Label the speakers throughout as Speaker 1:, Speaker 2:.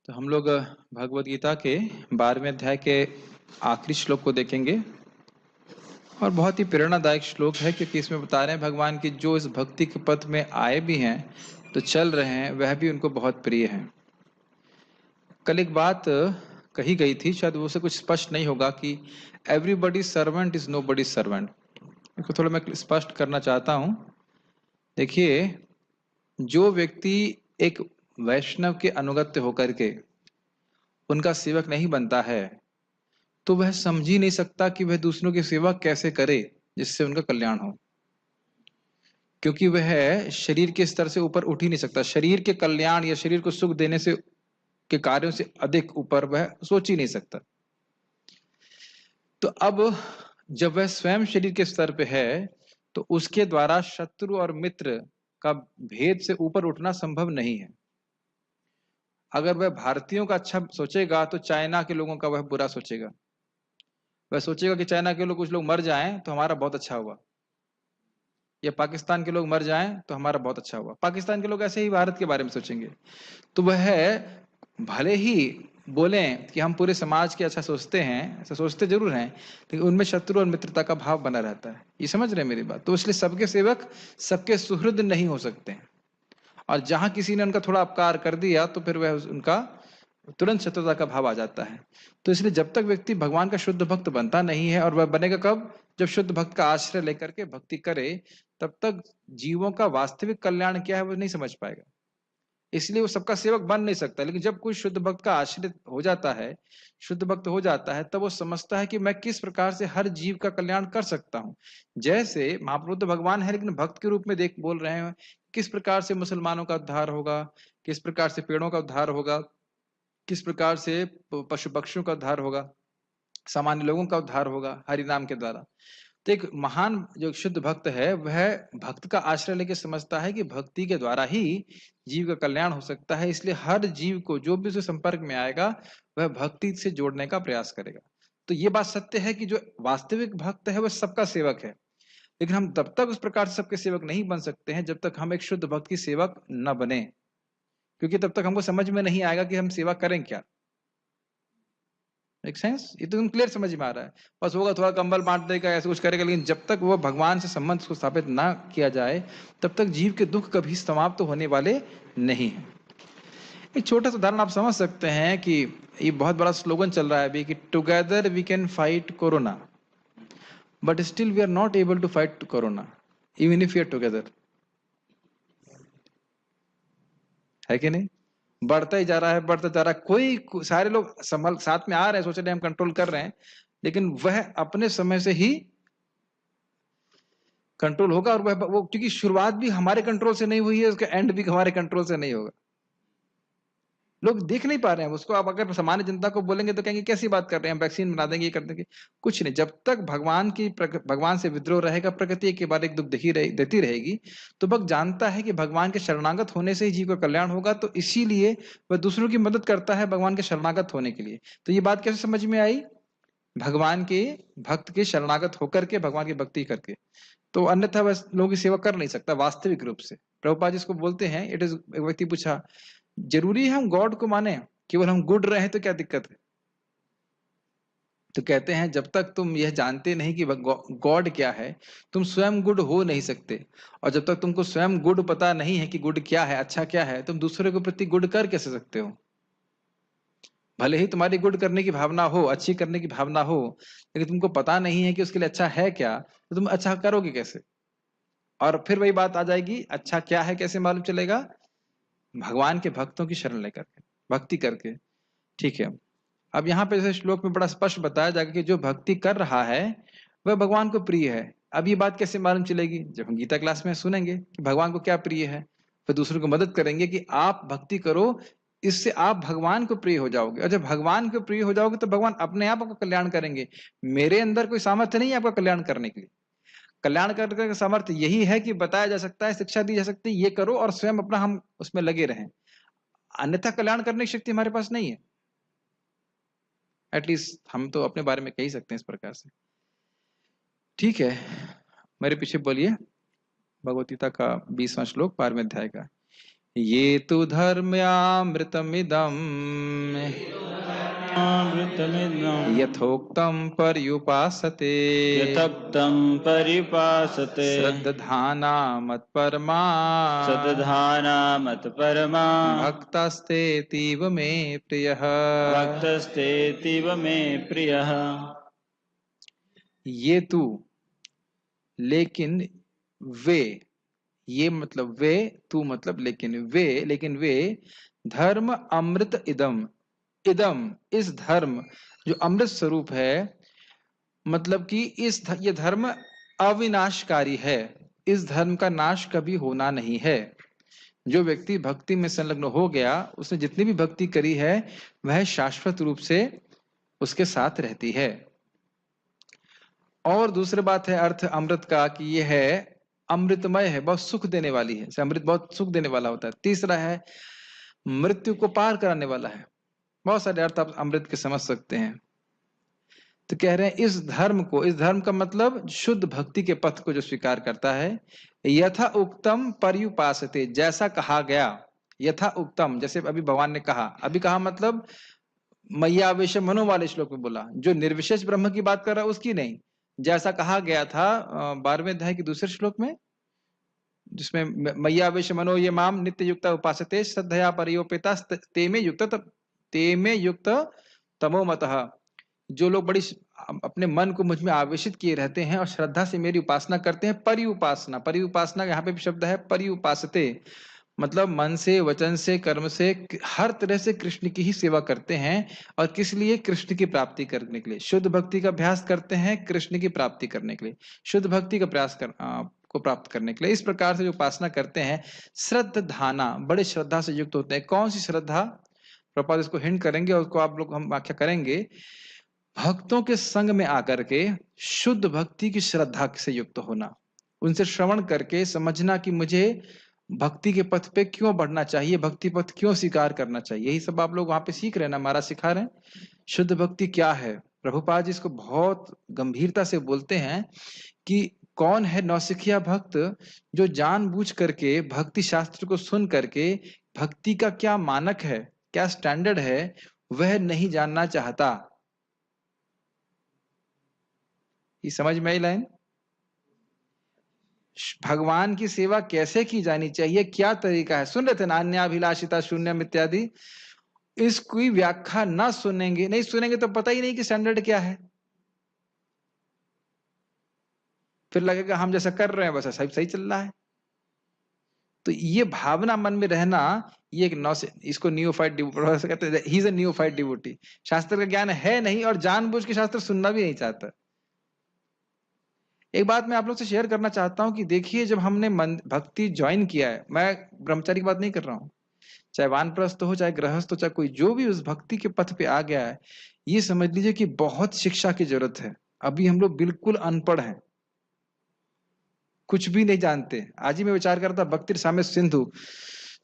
Speaker 1: तो हम लोग भगवत गीता के 12वें अध्याय के आखिरी श्लोक को देखेंगे और बहुत ही प्रेरणादायक श्लोक है, क्योंकि इसमें बता रहे हैं भगवान की जो इस भक्ति के पथ में आए भी हैं तो चल रहे हैं, वह भी उनको बहुत प्रिय है। कल एक बात कही गई थी, शायद वो से कुछ स्पष्ट नहीं होगा, कि everybody servant is nobody servant. इसको थोड़ा मैं स्पष्ट करना चाहता हूँ। देखिए, जो व्यक्ति एक वैष्णव के अनुगत्य होकर के उनका सेवक नहीं बनता है, तो वह समझ ही नहीं सकता कि वह दूसरों की सेवा कैसे करे जिससे उनका कल्याण हो, क्योंकि वह शरीर के स्तर से ऊपर उठ ही नहीं सकता। शरीर के कल्याण या शरीर को सुख देने से के कार्यों से अधिक ऊपर वह सोच ही नहीं सकता। तो अब जब वह स्वयं शरीर के स्तर पे है, तो उसके द्वारा शत्रु और मित्र का भेद से ऊपर उठना संभव नहीं है। अगर वह भारतीयों का अच्छा सोचेगा तो चाइना के लोगों का वह बुरा सोचेगा। वह सोचेगा कि चाइना के लोग कुछ लोग मर जाएं तो हमारा बहुत अच्छा हुआ, या पाकिस्तान के लोग मर जाएं तो हमारा बहुत अच्छा हुआ। पाकिस्तान के लोग ऐसे ही भारत के बारे में सोचेंगे। तो वह भले ही बोलें कि हम पूरे समाज के अच्छा सोचते हैं, ऐसा सोचते जरूर हैं, लेकिन उनमें शत्रु और मित्रता का भाव बना रहता है। ये समझ रहे हैं मेरी बात? तो इसलिए सबके सेवक सबके सुहृद नहीं हो सकते हैं, और जहां किसी ने उनका थोड़ा अपकार कर दिया तो फिर वह उनका तुरंत शत्रुता का भाव आ जाता है। तो इसलिए जब तक व्यक्ति भगवान का शुद्ध भक्त बनता नहीं है, और वह बनेगा कब? जब शुद्ध भक्त का आश्रय लेकर के भक्ति करे, तब तक जीवों का वास्तविक कल्याण क्या है वो नहीं समझ पाएगा। इसलिए वो सबका सेवक बन नहीं सकता। लेकिन जब कोई शुद्ध भक्त का आश्रित हो जाता है, शुद्ध भक्त हो जाता है, तब वो समझता है कि मैं किस प्रकार से हर जीव का कल्याण कर सकता हूँ। जैसे महाप्रभु तो भगवान है, लेकिन भक्त के रूप में देख बोल रहे हैं किस प्रकार से मुसलमानों का उद्धार होगा, किस प्रकार से पेड़ों का उद्धार होगा, किस प्रकार से पशु पक्षियों का उद्धार होगा, सामान्य लोगों का उद्धार होगा हरि नाम के द्वारा। तो एक महान जो शुद्ध भक्त है, वह भक्त का आश्रय लेके समझता है कि भक्ति के द्वारा ही जीव का कल्याण हो सकता है। इसलिए हर जीव को जो भी उसके संपर्क में आएगा, वह भक्ति से जोड़ने का प्रयास करेगा। तो ये बात सत्य है कि जो वास्तविक भक्त है वह सबका सेवक है। लेकिन हम तब तक उस प्रकार से सबके सेवक नहीं बन सकते हैं जब तक हम एक शुद्ध भक्त की सेवक न बने, क्योंकि तब तक हमको समझ में नहीं आएगा कि हम सेवा करें क्या। Make sense? ये तो क्लियर समझ में आ रहा है। बस होगा थोड़ा कंबल बांट देगा, ऐसे कुछ करेगा, लेकिन जब तक वो भगवान से संबंध को स्थापित ना किया जाए, तब तक जीव के दुख कभी समाप्त तो होने वाले नहीं है। एक छोटा सा उदाहरण आप समझ सकते हैं कि ये बहुत बड़ा स्लोगन चल रहा है अभी कि together we can fight corona, but still we are not able to fight corona even if we are together. है कि नहीं? बढ़ता ही जा रहा है, बढ़ता जा रहा है। सारे लोग संभल साथ में आ रहे हैं, सोच रहे हैं हम कंट्रोल कर रहे हैं, लेकिन वह अपने समय से ही कंट्रोल होगा। और वह वो क्योंकि शुरुआत भी हमारे कंट्रोल से नहीं हुई है, उसका एंड भी हमारे कंट्रोल से नहीं होगा। लोग देख नहीं पा रहे हैं उसको। आप अगर सामान्य जनता को बोलेंगे तो कहेंगे कैसी बात कर रहे हैं, वैक्सीन बना देंगे, ये कर देंगे। कुछ नहीं, जब तक भगवान से विद्रोह रहेगा, प्रकृति के बारे एक दुख देती रहेगी, तो भक्त जानता है कि भगवान के शरणागत होने से ही जीव का कल्याण होगा। तो इसीलिए वह दूसरों की मदद करता है भगवान के शरणागत होने के लिए। तो ये बात कैसे समझ में आई? भगवान के भक्त के शरणागत होकर के, भगवान की भक्ति करके। तो अन्यथा वह लोगों की सेवा कर नहीं सकता वास्तविक रूप से। प्रभुपाद जी इसको बोलते हैं, इट इज, एक व्यक्ति पूछा, जरूरी है हम गॉड को माने, केवल हम गुड रहे तो क्या दिक्कत है? तो कहते हैं जब तक तुम यह जानते नहीं कि गॉड क्या है, तुम स्वयं गुड हो नहीं सकते। और जब तक तुमको स्वयं गुड पता नहीं है कि गुड क्या है, अच्छा क्या है, तुम दूसरे के प्रति गुड कर कैसे सकते हो? भले ही तुम्हारी गुड करने की भावना हो, अच्छी करने की भावना हो, लेकिन तुमको पता नहीं है कि उसके लिए अच्छा है क्या, तो तुम अच्छा करोगे कैसे? और फिर वही बात आ जाएगी, अच्छा क्या है कैसे मालूम चलेगा? भगवान के भक्तों की शरण लेकर के, भक्ति करके। ठीक है। अब यहाँ पे जैसे श्लोक में बड़ा स्पष्ट बताया जाएगा कि जो भक्ति कर रहा है वह भगवान को प्रिय है। अब ये बात कैसे मालूम चलेगी? जब हम गीता क्लास में सुनेंगे कि भगवान को क्या प्रिय है, फिर दूसरों को मदद करेंगे कि आप भक्ति करो, इससे आप भगवान को प्रिय हो जाओगे। और जब भगवान को प्रिय हो जाओगे तो भगवान अपने आप आपका कल्याण करेंगे। मेरे अंदर कोई सामर्थ्य नहीं है आपका कल्याण करने के लिए। कल्याण करने का सामर्थ्य यही है कि बताया जा सकता है, शिक्षा दी जा सकती है, ये करो, और स्वयं अपना हम उसमें लगे रहें। अन्यथा कल्याण करने की शक्ति हमारे पास नहीं है। एटलीस्ट हम तो अपने बारे में कह ही सकते हैं इस प्रकार से। ठीक है, मेरे पीछे बोलिए भगवत गीता का 20वां श्लोक 12वें अध्याय का। ये तु धर्म्यामृतमिदम् यथोक्तं पर्युपासते
Speaker 2: यथोक्तं पर्युपासते
Speaker 1: श्रद्धाना मत्परमा भक्तस्तेतीव मे प्रियः
Speaker 2: भक्तस्तेतीव मे प्रियः।
Speaker 1: ये तू लेकिन वे, ये मतलब वे, तू मतलब लेकिन वे धर्म अमृत इदम, इदम इस धर्म जो अमृत स्वरूप है, मतलब कि ये धर्म अविनाशकारी है, इस धर्म का नाश कभी होना नहीं है। जो व्यक्ति भक्ति में संलग्न हो गया, उसने जितनी भी भक्ति करी है वह शाश्वत रूप से उसके साथ रहती है। और दूसरी बात है अर्थ अमृत का कि यह है अमृतमय है, बहुत सुख देने वाली है, अमृत बहुत सुख देने वाला होता है। तीसरा है मृत्यु को पार कराने वाला है। बहुत सारे अर्थ आप अमृत के समझ सकते हैं। तो कह रहे हैं इस धर्म को, इस धर्म का मतलब शुद्ध भक्ति के पथ को जो स्वीकार करता है, यथा उक्तम पर्युपासते, जैसा कहा गया, यथा उक्तम जैसे अभी भगवान ने कहा, अभी कहा मतलब मय्यावेश मनो वाले श्लोक में बोला, जो निर्विशेष ब्रह्म की बात कर रहा है उसकी नहीं, जैसा कहा गया था 12वें अध्याय के दूसरे श्लोक में, जिसमें मय्यावेश मनो ये माम नित्य युक्त उपासते श्रद्धया परियोपिता ते में युक्त तमो मतः। जो लोग बड़ी अपने मन को मुझ में आवेशित किए रहते हैं और श्रद्धा से मेरी उपासना करते हैं, परिउपासना, परिउपासना यहाँ पे भी शब्द है परिउपासते, मतलब मन से, वचन से, कर्म से, हर तरह से कृष्ण की ही सेवा करते हैं। और किस लिए? कृष्ण की प्राप्ति करने के लिए। शुद्ध भक्ति का अभ्यास करते हैं कृष्ण की प्राप्ति करने के लिए, शुद्ध भक्ति का प्रयास को प्राप्त करने के लिए। इस प्रकार से जो उपासना करते हैं, श्रद्धाना, बड़े श्रद्धा से युक्त होते हैं। कौन सी श्रद्धा? प्रभुपाद इसको हिंट करेंगे और उसको आप लोग हम व्याख्या करेंगे। भक्तों के संग में आकर के शुद्ध भक्ति की श्रद्धा से युक्त होना, उनसे श्रवण करके समझना कि मुझे भक्ति के पथ पे क्यों बढ़ना चाहिए, भक्ति पथ क्यों स्वीकार करना चाहिए, यही सब आप लोग वहां पे सीख रहे हैं ना, महाराज सिखा रहे हैं। शुद्ध भक्ति क्या है? प्रभुपाद जी इसको बहुत गंभीरता से बोलते हैं कि कौन है नौसिखिया भक्त जो जानबूझ करके भक्ति शास्त्र को सुन करके भक्ति का क्या मानक है, क्या स्टैंडर्ड है, वह नहीं जानना चाहता। ये समझ में आई लाइन? भगवान की सेवा कैसे की जानी चाहिए, क्या तरीका है, सुन रहे थे ना, अन्याभिलाषिता शून्यम इत्यादि। इसकी व्याख्या ना सुनेंगे, नहीं सुनेंगे तो पता ही नहीं कि स्टैंडर्ड क्या है, फिर लगेगा हम जैसा कर रहे हैं बस सही सही चल रहा है। तो ये भावना मन में रहना, ये एक इसको न्यूफाइट डिवोटी कहते हैं, ही इज अ न्यूफाइट डिवोटी। शास्त्र का ज्ञान है नहीं और जानबूझ के शास्त्र सुनना भी नहीं चाहता। एक बात मैं आप लोग से शेयर करना चाहता हूं कि देखिए, जब हमने भक्ति ज्वाइन किया है, मैं ब्रह्मचारी की बात नहीं कर रहा हूं, चाहे वानप्रस्थ हो, चाहे गृहस्थ हो, चाहे कोई जो भी उस भक्ति के पथ पे आ गया है, ये समझ लीजिए कि बहुत शिक्षा की जरूरत है। अभी हम लोग बिल्कुल अनपढ़ हैं, कुछ भी नहीं जानते। आज ही मैं विचार कर रहा था भक्ति साम्य सिंधु,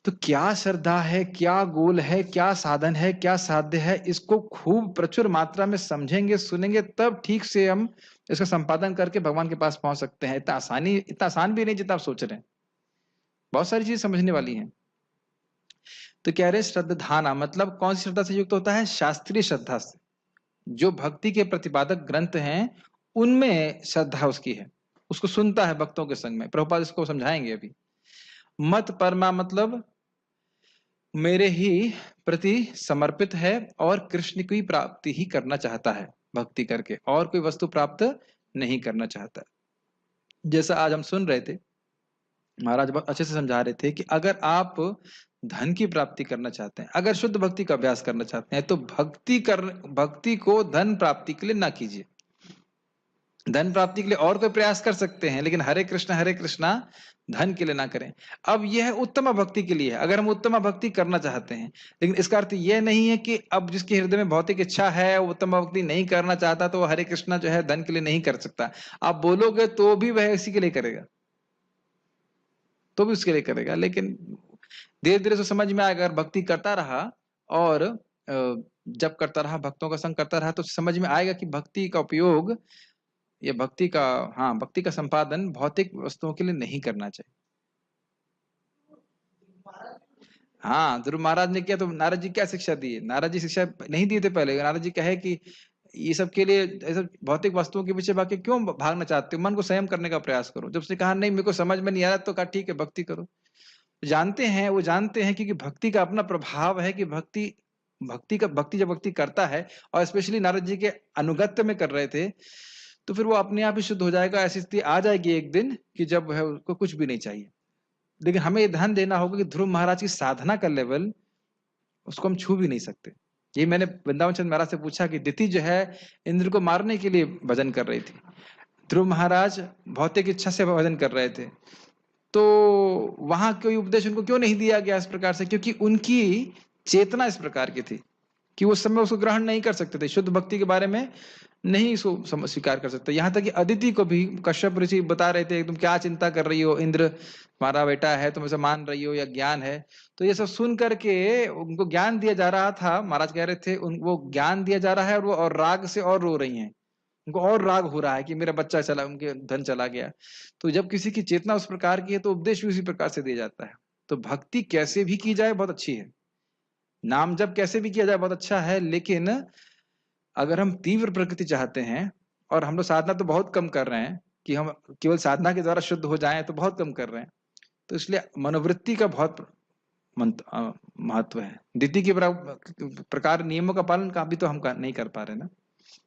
Speaker 1: तो क्या श्रद्धा है, क्या गोल है, क्या साधन है, क्या साध्य है, इसको खूब प्रचुर मात्रा में समझेंगे, सुनेंगे, तब ठीक से हम इसका संपादन करके भगवान के पास पहुंच सकते हैं। इतना आसान भी नहीं जितना आप सोच रहे हैं, बहुत सारी चीज समझने वाली हैं। तो कह रहे श्रद्धाना मतलब कौन सी श्रद्धा से युक्त होता है? शास्त्रीय श्रद्धा से। जो भक्ति के प्रतिपादक ग्रंथ हैं उनमें श्रद्धा उसकी है, उसको सुनता है भक्तों के संग में। प्रभुपाद इसको समझाएंगे अभी। मत परमा मतलब मेरे ही प्रति समर्पित है और कृष्ण की प्राप्ति ही करना चाहता है, भक्ति करके और कोई वस्तु प्राप्त नहीं करना चाहता। जैसा आज हम सुन रहे थे, महाराज बहुत अच्छे से समझा रहे थे कि अगर आप धन की प्राप्ति करना चाहते हैं, अगर शुद्ध भक्ति का अभ्यास करना चाहते हैं, तो भक्ति को धन प्राप्ति के लिए ना कीजिए। धन प्राप्ति के लिए और कोई प्रयास कर सकते हैं, लेकिन हरे कृष्णा धन के लिए ना करें। अब यह उत्तम भक्ति के लिए है, अगर हम उत्तम भक्ति करना चाहते हैं। लेकिन इसका अर्थ यह नहीं है कि अब जिसके हृदय में भौतिक इच्छा है, वो उत्तम भक्ति नहीं करना चाहता, तो हरे कृष्णा जो है धन के लिए नहीं कर सकता। आप बोलोगे तो भी वह इसी के लिए करेगा, तो भी उसके लिए करेगा। लेकिन धीरे धीरे से समझ में आएगा, अगर भक्ति करता रहा और जब करता रहा, भक्तों का संग करता रहा, तो समझ में आएगा कि भक्ति का उपयोग, ये भक्ति का संपादन भौतिक वस्तुओं के लिए नहीं करना चाहिए। हाँ, ध्रुव महाराज ने किया तो नारद जी क्या शिक्षा दी? नारद जी शिक्षा नहीं दिए थे पहले। नारद जी कहे कि ये सब के लिए, ये सब भौतिक वस्तुओं के पीछे भाग के क्यों भागना चाहते हो? मन को संयम करने का प्रयास करो। जब उसने कहा नहीं मेरे को समझ में नहीं आ रहा, तो कहा ठीक है भक्ति करो। जानते हैं, वो जानते हैं क्योंकि भक्ति का अपना प्रभाव है कि भक्ति जब भक्ति करता है, और स्पेशली नारद जी के अनुगत्य में कर रहे थे, तो फिर वो अपने आप ही शुद्ध हो जाएगा। ऐसी स्थिति आ जाएगी एक दिन कि जब है उसको कुछ भी नहीं चाहिए। लेकिन हमें ये ध्यान देना होगा कि ध्रुव महाराज की साधना का लेवल, उसको हम छू भी नहीं सकते। ये मैंने वृंदावन चंद्र महाराज से पूछा कि दिति जो है इंद्र को मारने के लिए भजन कर रही थी, ध्रुव महाराज भौतिक इच्छा से भजन कर रहे थे, तो वहां कोई उपदेश उनको क्यों नहीं दिया गया इस प्रकार से? क्योंकि उनकी चेतना इस प्रकार की थी कि उस समय उसको ग्रहण नहीं कर सकते थे, शुद्ध भक्ति के बारे में नहीं स्वीकार कर सकते। यहाँ तक कि अदिति को भी कश्यप ऋषि बता रहे थे तुम क्या चिंता कर रही हो, इंद्र तुम्हारा बेटा है, तुम ऐसा मान रही हो या ज्ञान है। तो ये सब सुन करके उनको ज्ञान दिया जा रहा था। महाराज कह रहे थे वो ज्ञान दिया जा रहा है, और वो और राग से और रो रही हैं, उनको और राग हो रहा है कि मेरा बच्चा चला, उनके धन चला गया। तो जब किसी की चेतना उस प्रकार की है तो उपदेश भी उसी प्रकार से दिया जाता है। तो भक्ति कैसे भी की जाए बहुत अच्छी है, नाम जब कैसे भी किया जाए बहुत अच्छा है, लेकिन अगर हम तीव्र प्रकृति चाहते हैं, और हम लोग साधना तो बहुत कम कर रहे हैं कि हम केवल साधना के द्वारा शुद्ध हो जाएं, तो बहुत कम कर रहे हैं। तो इसलिए मनोवृत्ति का बहुत महत्व है। दिति के प्रकार नियमों का पालन का भी तो हम नहीं कर पा रहे ना,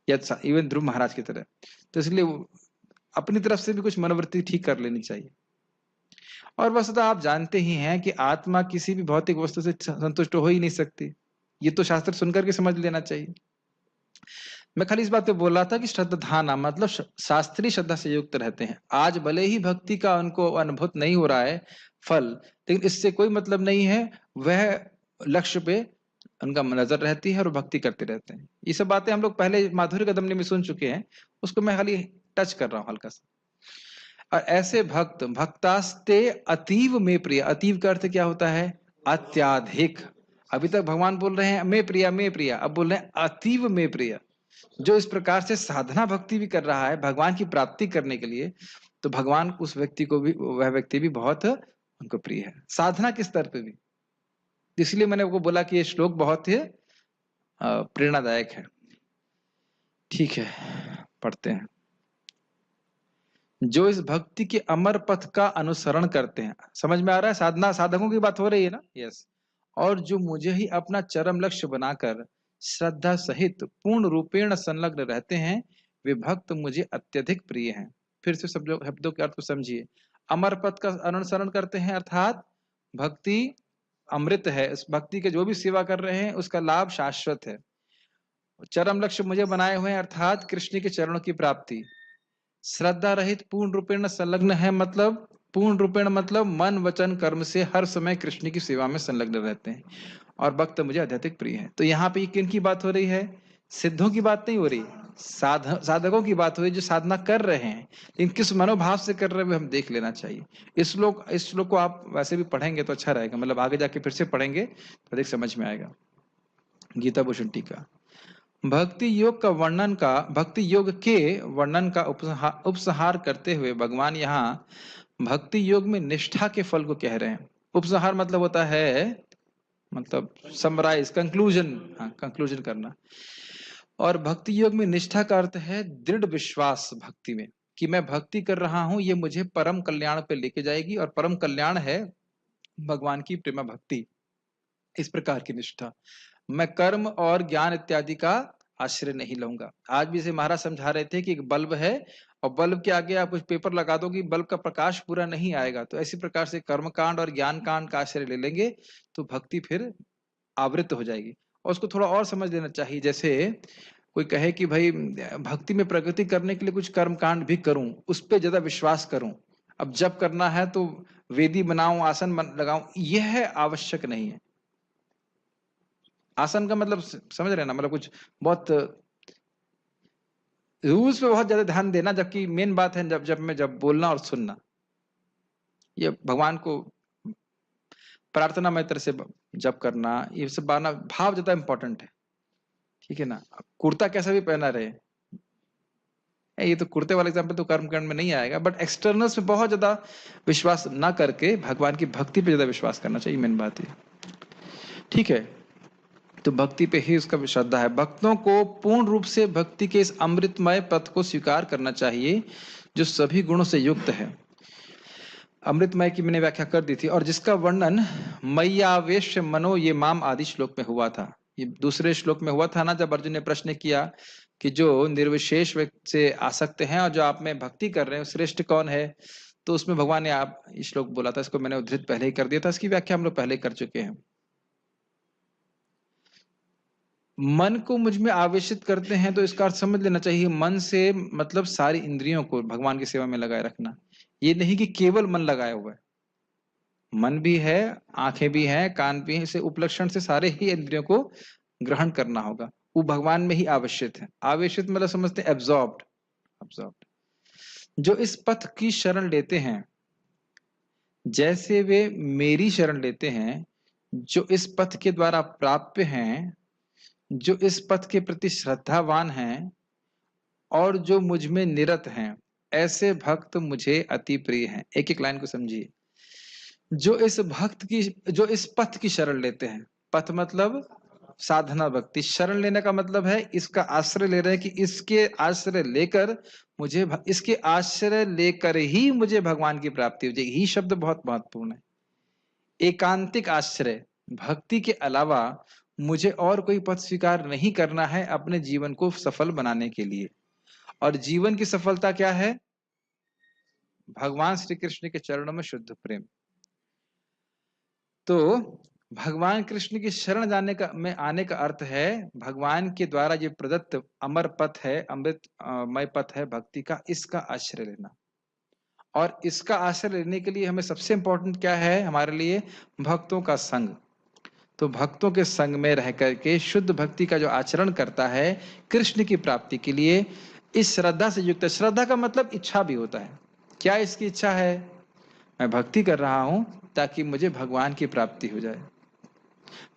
Speaker 1: या इवन ध्रुव महाराज की तरह। तो इसलिए अपनी तरफ से भी कुछ मनोवृत्ति ठीक कर लेनी चाहिए। और वस्तुतः आप जानते ही हैं कि आत्मा किसी भी भौतिक वस्तु से संतुष्ट हो ही नहीं सकती। ये तो शास्त्र सुनकर के समझ लेना चाहिए। मैं खाली इस बात पे बोल रहा था कि श्रद्धाना मतलब शास्त्रीय श्रद्धा से युक्त रहते हैं। आज भले ही भक्ति का उनको अनुभूत नहीं हो रहा है फल, लेकिन इससे कोई मतलब नहीं है, वह लक्ष्य पे उनका नजर रहती है और भक्ति करते रहते हैं। ये सब बातें हम लोग पहले माधुर्य कदम में सुन चुके हैं, उसको मैं खाली टच कर रहा हूँ हल्का सा। और ऐसे भक्तास्ते अतीव में प्रिय। अतीव का अर्थ क्या होता है? अत्याधिक। अभी तक भगवान बोल रहे हैं मैं प्रिया मैं प्रिया, अब बोल रहे हैं अतीव में प्रिय। जो इस प्रकार से साधना भक्ति भी कर रहा है भगवान की प्राप्ति करने के लिए, तो भगवान उस व्यक्ति को भी, वह व्यक्ति भी बहुत उनको प्रिय है, साधना के स्तर पे भी। इसलिए मैंने वो बोला कि ये श्लोक बहुत ही प्रेरणादायक है। ठीक है, पढ़ते हैं। जो इस भक्ति के अमर पथ का अनुसरण करते हैं, समझ में आ रहा है? साधना साधकों की बात हो रही है ना? यस। और जो मुझे ही अपना चरम लक्ष्य बनाकर श्रद्धा सहित पूर्ण रूपेण संलग्न रहते हैं, वे भक्त मुझे अत्यधिक प्रिय हैं। फिर से सब लोग शब्दों के अर्थ को समझिए। अमर पथ का अनुसरण करते हैं अर्थात भक्ति अमृत है, इस भक्ति के जो भी सेवा कर रहे हैं उसका लाभ शाश्वत है। चरम लक्ष्य मुझे बनाए हुए हैं अर्थात कृष्ण के चरणों की प्राप्ति। श्रद्धा रहित पूर्ण रूपेण संलग्न है, मतलब पूर्ण रूपेण मतलब मन वचन कर्म से हर समय कृष्ण की सेवा में संलग्न रहते हैं, और भक्त मुझे अत्यधिक प्रिय है। तो यहाँ पे किन की बात हो रही है? सिद्धों की बात नहीं हो रही, साधकों की बात हो रही, जो साधना कर रहे हैं, लेकिन किस मनोभाव से कर रहे हैं हम देख लेना चाहिए। इस श्लोक को आप वैसे भी पढ़ेंगे तो अच्छा रहेगा, मतलब आगे जाके फिर से पढ़ेंगे तो अधिक समझ में आएगा। गीता भूषण टीका। भक्ति योग के वर्णन का उपसंहार करते हुए भगवान यहाँ भक्ति योग में निष्ठा के फल को कह रहे हैं। उपसंहार मतलब होता है, मतलब समराइज, कंक्लूजन, कंक्लूजन करना। और भक्ति योग में निष्ठा का अर्थ है दृढ़ विश्वास भक्ति में, कि मैं भक्ति कर रहा हूं ये मुझे परम कल्याण पे लेके जाएगी, और परम कल्याण है भगवान की प्रेमा भक्ति। इस प्रकार की निष्ठा। मैं कर्म और ज्ञान इत्यादि का आश्रय नहीं लूंगा। आज भी इसे महाराज समझा रहे थे कि एक बल्ब है, और बल्ब के आगे आप कुछ पेपर लगा दो कि बल्ब का प्रकाश पूरा नहीं आएगा। तो इसी प्रकार से कर्म कांड और ज्ञान कांड का आश्रय ले लेंगे तो भक्ति फिर आवृत हो जाएगी। और उसको थोड़ा और समझ लेना चाहिए। जैसे कोई कहे कि भाई भक्ति में प्रगति करने के लिए कुछ कर्म कांड भी करूं, उस पर ज्यादा विश्वास करूं, अब जब करना है तो वेदी बनाऊं, आसन लगाऊं, यह आवश्यक नहीं है। आसन का मतलब समझ रहे हैं ना, मतलब कुछ बहुत रूल्स पे बहुत ज्यादा ध्यान देना, जबकि मेन बात है जब बोलना और सुनना। ये भगवान को प्रार्थना में तरह से जब करना, ये सब भाव ज्यादा इंपॉर्टेंट है। ठीक है ना? कुर्ता कैसा भी पहना रहे, ये तो कुर्ते वाला एग्जाम्पल तो कर्मकांड में नहीं आएगा, बट एक्सटर्नल्स पे बहुत ज्यादा विश्वास ना करके भगवान की भक्ति पे ज्यादा विश्वास करना चाहिए। मेन बात है। ठीक है, तो भक्ति पे ही उसका श्रद्धा है। भक्तों को पूर्ण रूप से भक्ति के इस अमृतमय पथ को स्वीकार करना चाहिए जो सभी गुणों से युक्त है। अमृतमय की मैंने व्याख्या कर दी थी, और जिसका वर्णन मय्यावेश्य मनो ये माम आदि श्लोक में हुआ था। ये दूसरे श्लोक में हुआ था ना, जब अर्जुन ने प्रश्न किया कि जो निर्विशेष व्यक्ति से आसक्त हैं और जो आप में भक्ति कर रहे हैं श्रेष्ठ कौन है, तो उसमें भगवान ने आप श्लोक बोला था। इसको मैंने उद्धृत पहले ही कर दिया था, इसकी व्याख्या हम लोग पहले कर चुके हैं। मन को मुझ में आवेशित करते हैं, तो इसका अर्थ समझ लेना चाहिए मन से मतलब सारी इंद्रियों को भगवान की सेवा में लगाए रखना। ये नहीं कि केवल मन लगाया हुआ है, मन भी है, आंखें भी हैं, कान भी हैं, इसे उपलक्षण से सारे ही इंद्रियों को ग्रहण करना होगा। वो भगवान में ही आवेशित है। आवेशित मतलब समझते हैं एब्जॉर्ब्ड। एब्जॉर्ब्ड जो इस पथ की शरण लेते हैं, जैसे वे मेरी शरण लेते हैं, जो इस पथ के द्वारा प्राप्य हैं, जो इस पथ के प्रति श्रद्धावान हैं और जो मुझ में निरत हैं, ऐसे भक्त मुझे अति प्रिय हैं। एक एक लाइन को समझिए। जो इस पथ की शरण लेते हैं, पथ मतलब साधना भक्ति, शरण लेने का मतलब है इसका आश्रय ले रहे हैं कि इसके आश्रय लेकर इसके आश्रय लेकर ही मुझे भगवान की प्राप्ति हो जाएगी। ही शब्द बहुत महत्वपूर्ण है। एकांतिक आश्रय, भक्ति के अलावा मुझे और कोई पथ स्वीकार नहीं करना है अपने जीवन को सफल बनाने के लिए। और जीवन की सफलता क्या है? भगवान श्री कृष्ण के चरणों में शुद्ध प्रेम। तो भगवान कृष्ण की शरण जाने का में आने का अर्थ है भगवान के द्वारा ये प्रदत्त अमर पथ है, अमृतमय पथ है भक्ति का, इसका आश्रय लेना। और इसका आश्रय लेने के लिए हमें सबसे इंपॉर्टेंट क्या है हमारे लिए? भक्तों का संग। तो भक्तों के संग में रह करके शुद्ध भक्ति का जो आचरण करता है कृष्ण की प्राप्ति के लिए, इस श्रद्धा से युक्त है। श्रद्धा का मतलब इच्छा भी होता है। क्या इसकी इच्छा है? मैं भक्ति कर रहा हूं ताकि मुझे भगवान की प्राप्ति हो जाए।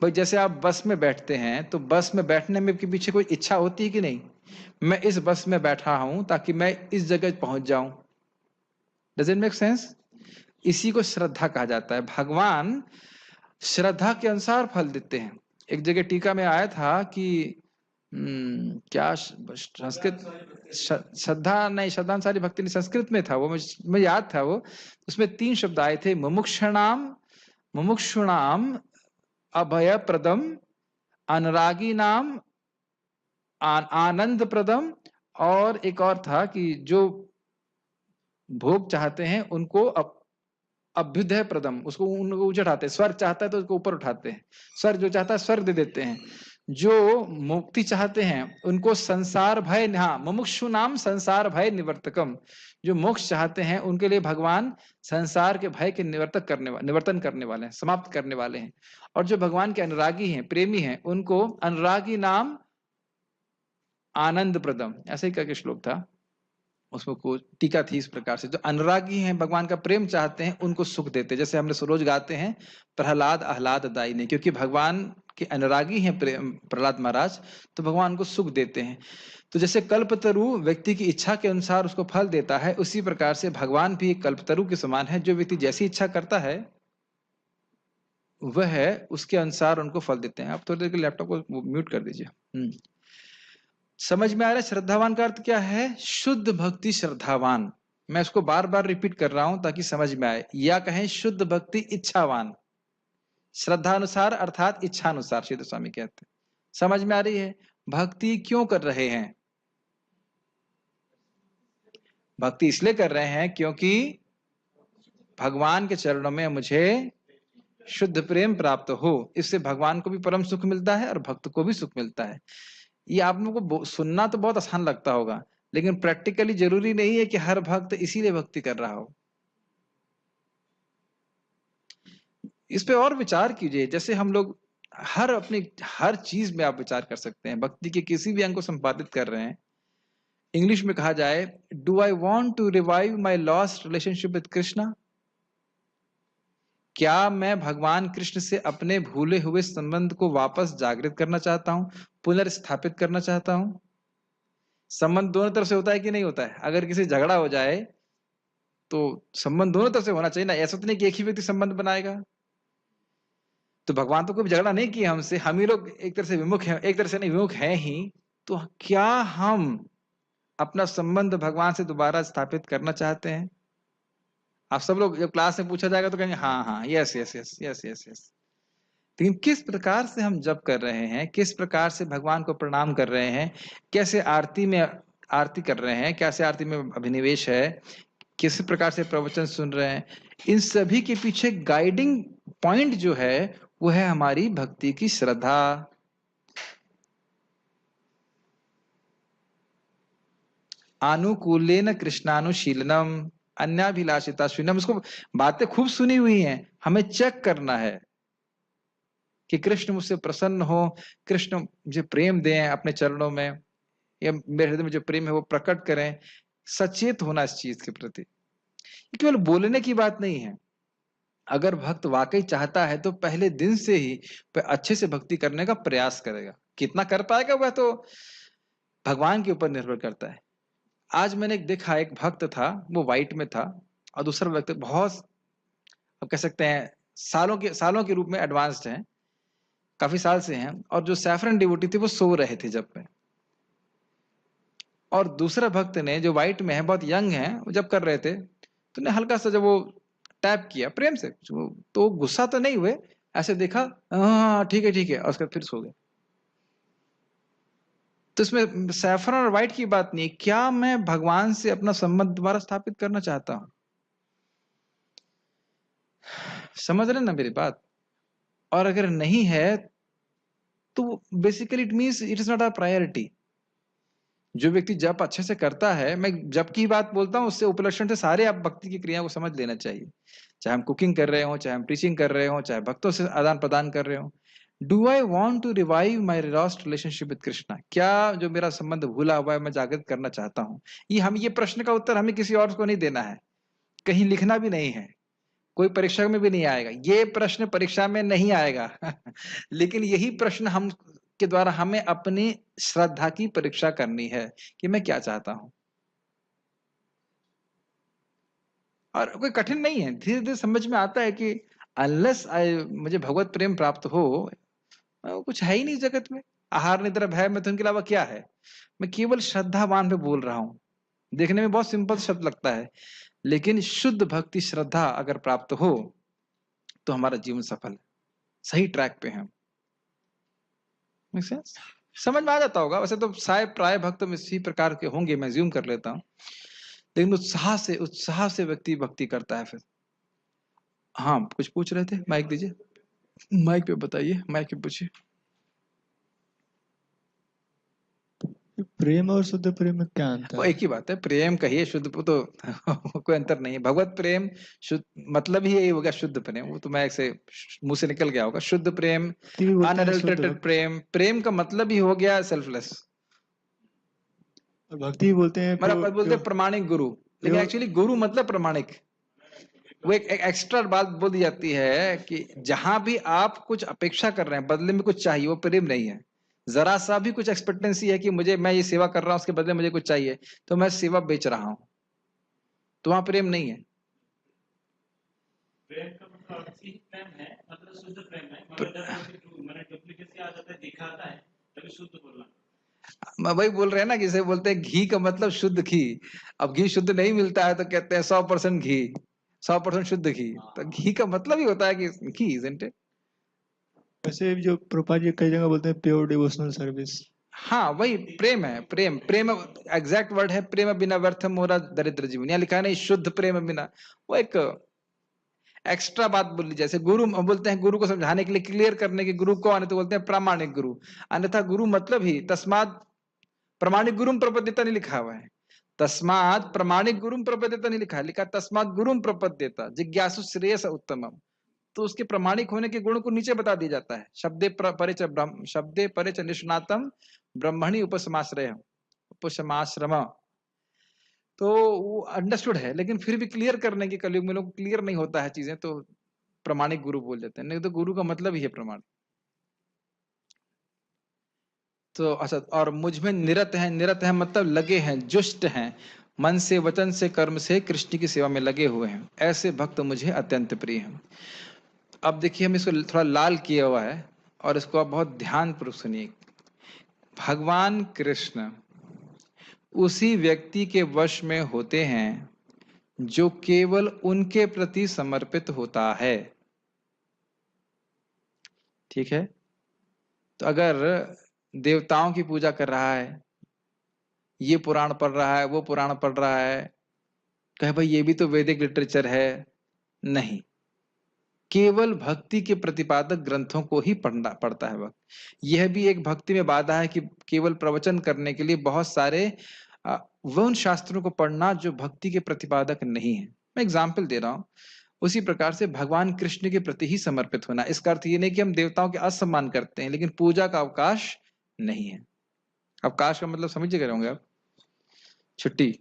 Speaker 1: भाई जैसे आप बस में बैठते हैं, तो बस में बैठने में के पीछे कोई इच्छा होती है कि नहीं? मैं इस बस में बैठा हूं ताकि मैं इस जगह पहुंच जाऊं। Does it make sense? इसी को श्रद्धा कहा जाता है। भगवान श्रद्धा के अनुसार फल देते हैं। एक जगह टीका में आया था कि क्या संस्कृत श्रद्धा नहीं, श्रद्धानुसारी भक्ति नहीं, संस्कृत में था वो, मुझे याद था वो। उसमें 3 शब्द आए थे, मुमुक्षुणाम अभय प्रदम, अनुरागी नाम आनंद प्रदम, और एक और था कि जो भोग चाहते हैं उनको अभ्युदय प्रदम, उसको ऊंचा उठाते हैं। स्वर्ग चाहता है तो उसको ऊपर उठाते हैं, स्वर्ग जो चाहता है स्वर्ग दे देते हैं। जो मुक्ति चाहते हैं उनको संसार भय, हाँ, मुमुक्षु नाम संसार भय निवर्तकम, जो मोक्ष चाहते हैं उनके लिए भगवान संसार के भय के निवर्तन करने वाले हैं, समाप्त करने वाले हैं। और जो भगवान के अनुरागी हैं, प्रेमी हैं, उनको अनुरागी नाम आनंद प्रदम, ऐसे ही करके श्लोक था, उसमें को टीका थी इस प्रकार से। जो अनुरागी हैं, भगवान का प्रेम चाहते हैं, उनको सुख देते हैं। जैसे हमने रोज गाते हैं प्रहलाद आह्लाद दाई ने, क्योंकि भगवान के अनुरागी हैं प्रहलाद महाराज, तो भगवान को सुख देते हैं। तो जैसे कल्पतरु व्यक्ति की इच्छा के अनुसार उसको फल देता है, उसी प्रकार से भगवान भी कल्पतरु के समान है। जो व्यक्ति जैसी इच्छा करता है वह उसके अनुसार उनको फल देते हैं। आप थोड़ी देर के लैपटॉप को म्यूट कर दीजिए। समझ में आ रहा है श्रद्धावान का अर्थ क्या है? शुद्ध भक्ति श्रद्धावान। मैं इसको बार बार रिपीट कर रहा हूं ताकि समझ में आए। या कहें शुद्ध भक्ति इच्छावान, श्रद्धानुसार अर्थात इच्छानुसार, सिद्ध स्वामी कहते हैं। समझ में आ रही है? भक्ति क्यों कर रहे हैं? भक्ति इसलिए कर रहे हैं क्योंकि भगवान के चरणों में मुझे शुद्ध प्रेम प्राप्त हो। इससे भगवान को भी परम सुख मिलता है और भक्त को भी सुख मिलता है। ये आप लोगों को सुनना तो बहुत आसान लगता होगा, लेकिन प्रैक्टिकली जरूरी नहीं है कि हर भक्त इसीलिए भक्ति कर रहा हो। इस पे और विचार कीजिए। जैसे हम लोग हर चीज में आप विचार कर सकते हैं। भक्ति के किसी भी अंग को संपादित कर रहे हैं। इंग्लिश में कहा जाए, do I want to revive my lost relationship with Krishna? क्या मैं भगवान कृष्ण से अपने भूले हुए संबंध को वापस जागृत करना चाहता हूं, पुनर्स्थापित करना चाहता हूं? संबंध दोनों तरफ से होता है कि नहीं होता है? अगर किसी झगड़ा हो जाए तो संबंध दोनों तरफ से होना चाहिए ना, ऐसा तो नहीं कि एक ही व्यक्ति संबंध बनाएगा। तो भगवान तो कोई झगड़ा नहीं किया हमसे, हम ही लोग एक तरह से विमुख हैं, एक तरह से नहीं विमुख हैं ही। तो क्या हम अपना संबंध भगवान से दोबारा स्थापित करना चाहते हैं? आप सब लोग जब क्लास में पूछा जाएगा तो कहेंगे हाँ हाँ, yes yes yes yes yes yes. लेकिन किस प्रकार से हम जप कर रहे हैं, किस प्रकार से भगवान को प्रणाम कर रहे हैं, कैसे आरती में आरती कर रहे हैं, कैसे आरती में अभिनिवेश है, किस प्रकार से प्रवचन सुन रहे हैं, इन सभी के पीछे गाइडिंग पॉइंट जो है वो है हमारी भक्ति की श्रद्धा। अनुकूलेन कृष्णानुशीलनम अन्याभिलाषिता शून्यम। उसको बातें खूब सुनी हुई हैं, हमें चेक करना है कि कृष्ण मुझसे प्रसन्न हो, कृष्ण मुझे प्रेम दें अपने चरणों में, या मेरे हृदय में जो प्रेम है वो प्रकट करें। सचेत होना इस चीज के प्रति। ये केवल बोलने की बात नहीं है। अगर भक्त वाकई चाहता है तो पहले दिन से ही वह अच्छे से भक्ति करने का प्रयास करेगा। कितना कर पाएगा वह तो भगवान के ऊपर निर्भर करता है। आज मैंने देखा, एक भक्त था, वो व्हाइट में था, और दूसरा व्यक्ति बहुत, अब कह सकते हैं सालों के रूप में एडवांस्ड हैं, काफी साल से हैं, और जो सैफरन डिवोटी थे वो सो रहे थे जब पे। और दूसरा भक्त ने, जो व्हाइट में है, बहुत यंग है, वो जब कर रहे थे तो ने हल्का सा जब वो टैप किया प्रेम से, तो गुस्सा तो नहीं हुए, ऐसे देखा, हाँ ठीक है, और उसके बाद फिर सो गए। तो इसमें सैफरन और व्हाइट की बात नहीं, क्या मैं भगवान से अपना संबंध दोबारा स्थापित करना चाहता हूं? समझ रहे ना मेरी बात? और अगर नहीं है तो basically it means it is not a priority. जो व्यक्ति जप अच्छे से करता है, मैं जप की बात बोलता हूँ, उससे उपलक्षण से सारे आप भक्ति की क्रिया को समझ लेना चाहिए। चाहे हम कुकिंग कर रहे हो, चाहे हम टीचिंग कर रहे हो, चाहे भक्तों से आदान प्रदान कर रहे हो। Do I want to revive my lost relationship with Krishna? क्या जो मेरा संबंध भूला हुआ है मैं जागृत करना चाहता हूँ? ये प्रश्न का उत्तर हमें किसी और को नहीं देना है, कहीं लिखना भी नहीं है, कोई परीक्षा में भी नहीं आएगा। ये प्रश्न परीक्षा में नहीं आएगा लेकिन यही प्रश्न हम के द्वारा हमें अपनी श्रद्धा की परीक्षा करनी है कि मैं क्या चाहता हूं। और कोई कठिन नहीं है, धीरे धीरे समझ में आता है कि अनलेस मुझे भगवत प्रेम प्राप्त हो, कुछ है ही नहीं जगत में। आहार निद्रा भय में तो इनके अलावा क्या है? मैं केवल श्रद्धावान पे बोल रहा हूं। देखने में बहुत सिंपल शब्द लगता है, लेकिन शुद्ध भक्ति श्रद्धा अगर प्राप्त हो तो हमारा जीवन सफल है, सही ट्रैक पे है। समझ में आ जाता होगा। वैसे तो शायद प्राय भक्त में इसी प्रकार के होंगे, मैं ज्यूम कर लेता हूँ, लेकिन उत्साह से व्यक्ति भक्ति करता है फिर। हाँ, कुछ पूछ रहे थे, माइक दीजिए, माइक पे बताइए, माइक पे पूछिए।
Speaker 3: प्रेम और शुद्ध प्रेम में क्या अंतर
Speaker 1: वो
Speaker 3: है?
Speaker 1: एक ही बात है, प्रेम कहिए, शुद्ध तो कोई अंतर नहीं है। भगवत प्रेम शुद्ध मतलब ही यही हो गया, शुद्ध प्रेम। वो तो मैं ऐसे मुंह से निकल गया होगा। शुद्ध प्रेम, अनअडल्टरेटेड प्रेम, प्रेम का मतलब ही हो गया सेल्फलेस।
Speaker 3: और भक्ति बोलते हैं
Speaker 1: मतलब बोलते हैं प्रमाणिक गुरु, लेकिन एक्चुअली गुरु मतलब प्रमाणिक। वो एक एक्स्ट्रा बात बोल दी जाती है कि जहां भी आप कुछ अपेक्षा कर रहे हैं, बदले में कुछ चाहिए, वो प्रेम नहीं है। जरा सा भी कुछ एक्सपेक्टेंसी है कि मैं ये सेवा कर रहा हूं, उसके बदले मुझे कुछ चाहिए, तो मैं सेवा बेच रहा हूं, तो वहां प्रेम नहीं है।
Speaker 2: प्रेम का मतलब असली प्रेम है, मतलब शुद्ध प्रेम है, मगर डुप्लीकेसी आ जाता है, दिखाता है, तभी शुद्ध बोलना।
Speaker 1: वही बोल रहे हैं ना, जिसे बोलते हैं घी का मतलब शुद्ध घी। अब घी शुद्ध नहीं मिलता है तो कहते हैं 100% घी, 100% शुद्ध घी। तो घी का मतलब ही होता है कि घी, isn't it?
Speaker 3: वैसे जो प्रभुपाद जी कई जगह बोलते हैं प्योर डिवोशनल सर्विस।
Speaker 1: हाँ, वही प्रेम है। प्रेम एग्जैक्ट वर्ड है, प्रेम बिना व्यर्थ मोरा दरिद्र जीवन। यहाँ लिखा है नहीं शुद्ध प्रेम बिना। वो एक एक्स्ट्रा बात बोली, जैसे गुरु बोलते हैं, गुरु को समझाने के लिए, क्लियर करने के, गुरु को आने तो बोलते हैं प्रामाणिक गुरु। अन्यथा गुरु मतलब ही तस्माद प्रमाणिक गुरुम प्रपद्यता नहीं लिखा हुआ है, तस्माद प्रमाणिक गुरुम प्रपद्यता नहीं लिखा है, लिखा तस्माद गुरुम प्रपद्यता जिज्ञासु श्रेयस उत्तमम। तो उसके प्रमाणिक होने के गुण को नीचे बता दिया जाता है। शब्दे परिच निष्णातम ब्रह्मणि उपसमाश्रय, उपसमाश्रम। तो वो अंडरस्टूड है, लेकिन फिर भी क्लियर करने के कलयुग में लोग क्लियर नहीं होता है चीजें, तो प्रमाणिक गुरु बोल देते हैं। नहीं तो गुरु का मतलब ही है प्रमाण। तो अच्छा, और मुझ में निरत है, निरत है मतलब लगे हैं, जुष्ट हैं, मन से वचन से कर्म से कृष्ण की सेवा में लगे हुए हैं, ऐसे भक्त मुझे अत्यंत प्रिय हैं। अब देखिए हम इसको थोड़ा लाल किया हुआ है और इसको आप बहुत ध्यानपूर्वक सुनिए। भगवान कृष्ण उसी व्यक्ति के वश में होते हैं जो केवल उनके प्रति समर्पित होता है। ठीक है, तो अगर देवताओं की पूजा कर रहा है, ये पुराण पढ़ रहा है, वो पुराण पढ़ रहा है, कहे भाई ये भी तो वैदिक लिटरेचर है, नहीं, केवल भक्ति के प्रतिपादक ग्रंथों को ही पढ़ता है वक्त। यह भी एक भक्ति में बाधा है कि केवल प्रवचन करने के लिए बहुत सारे उन शास्त्रों को पढ़ना जो भक्ति के प्रतिपादक नहीं है। मैं एग्जाम्पल दे रहा हूं। उसी प्रकार से भगवान कृष्ण के प्रति ही समर्पित होना, इसका अर्थ ये नहीं कि हम देवताओं के असम्मान करते हैं, लेकिन पूजा का अवकाश नहीं है। अवकाश का मतलब समझ गए होंगे आप, छुट्टी।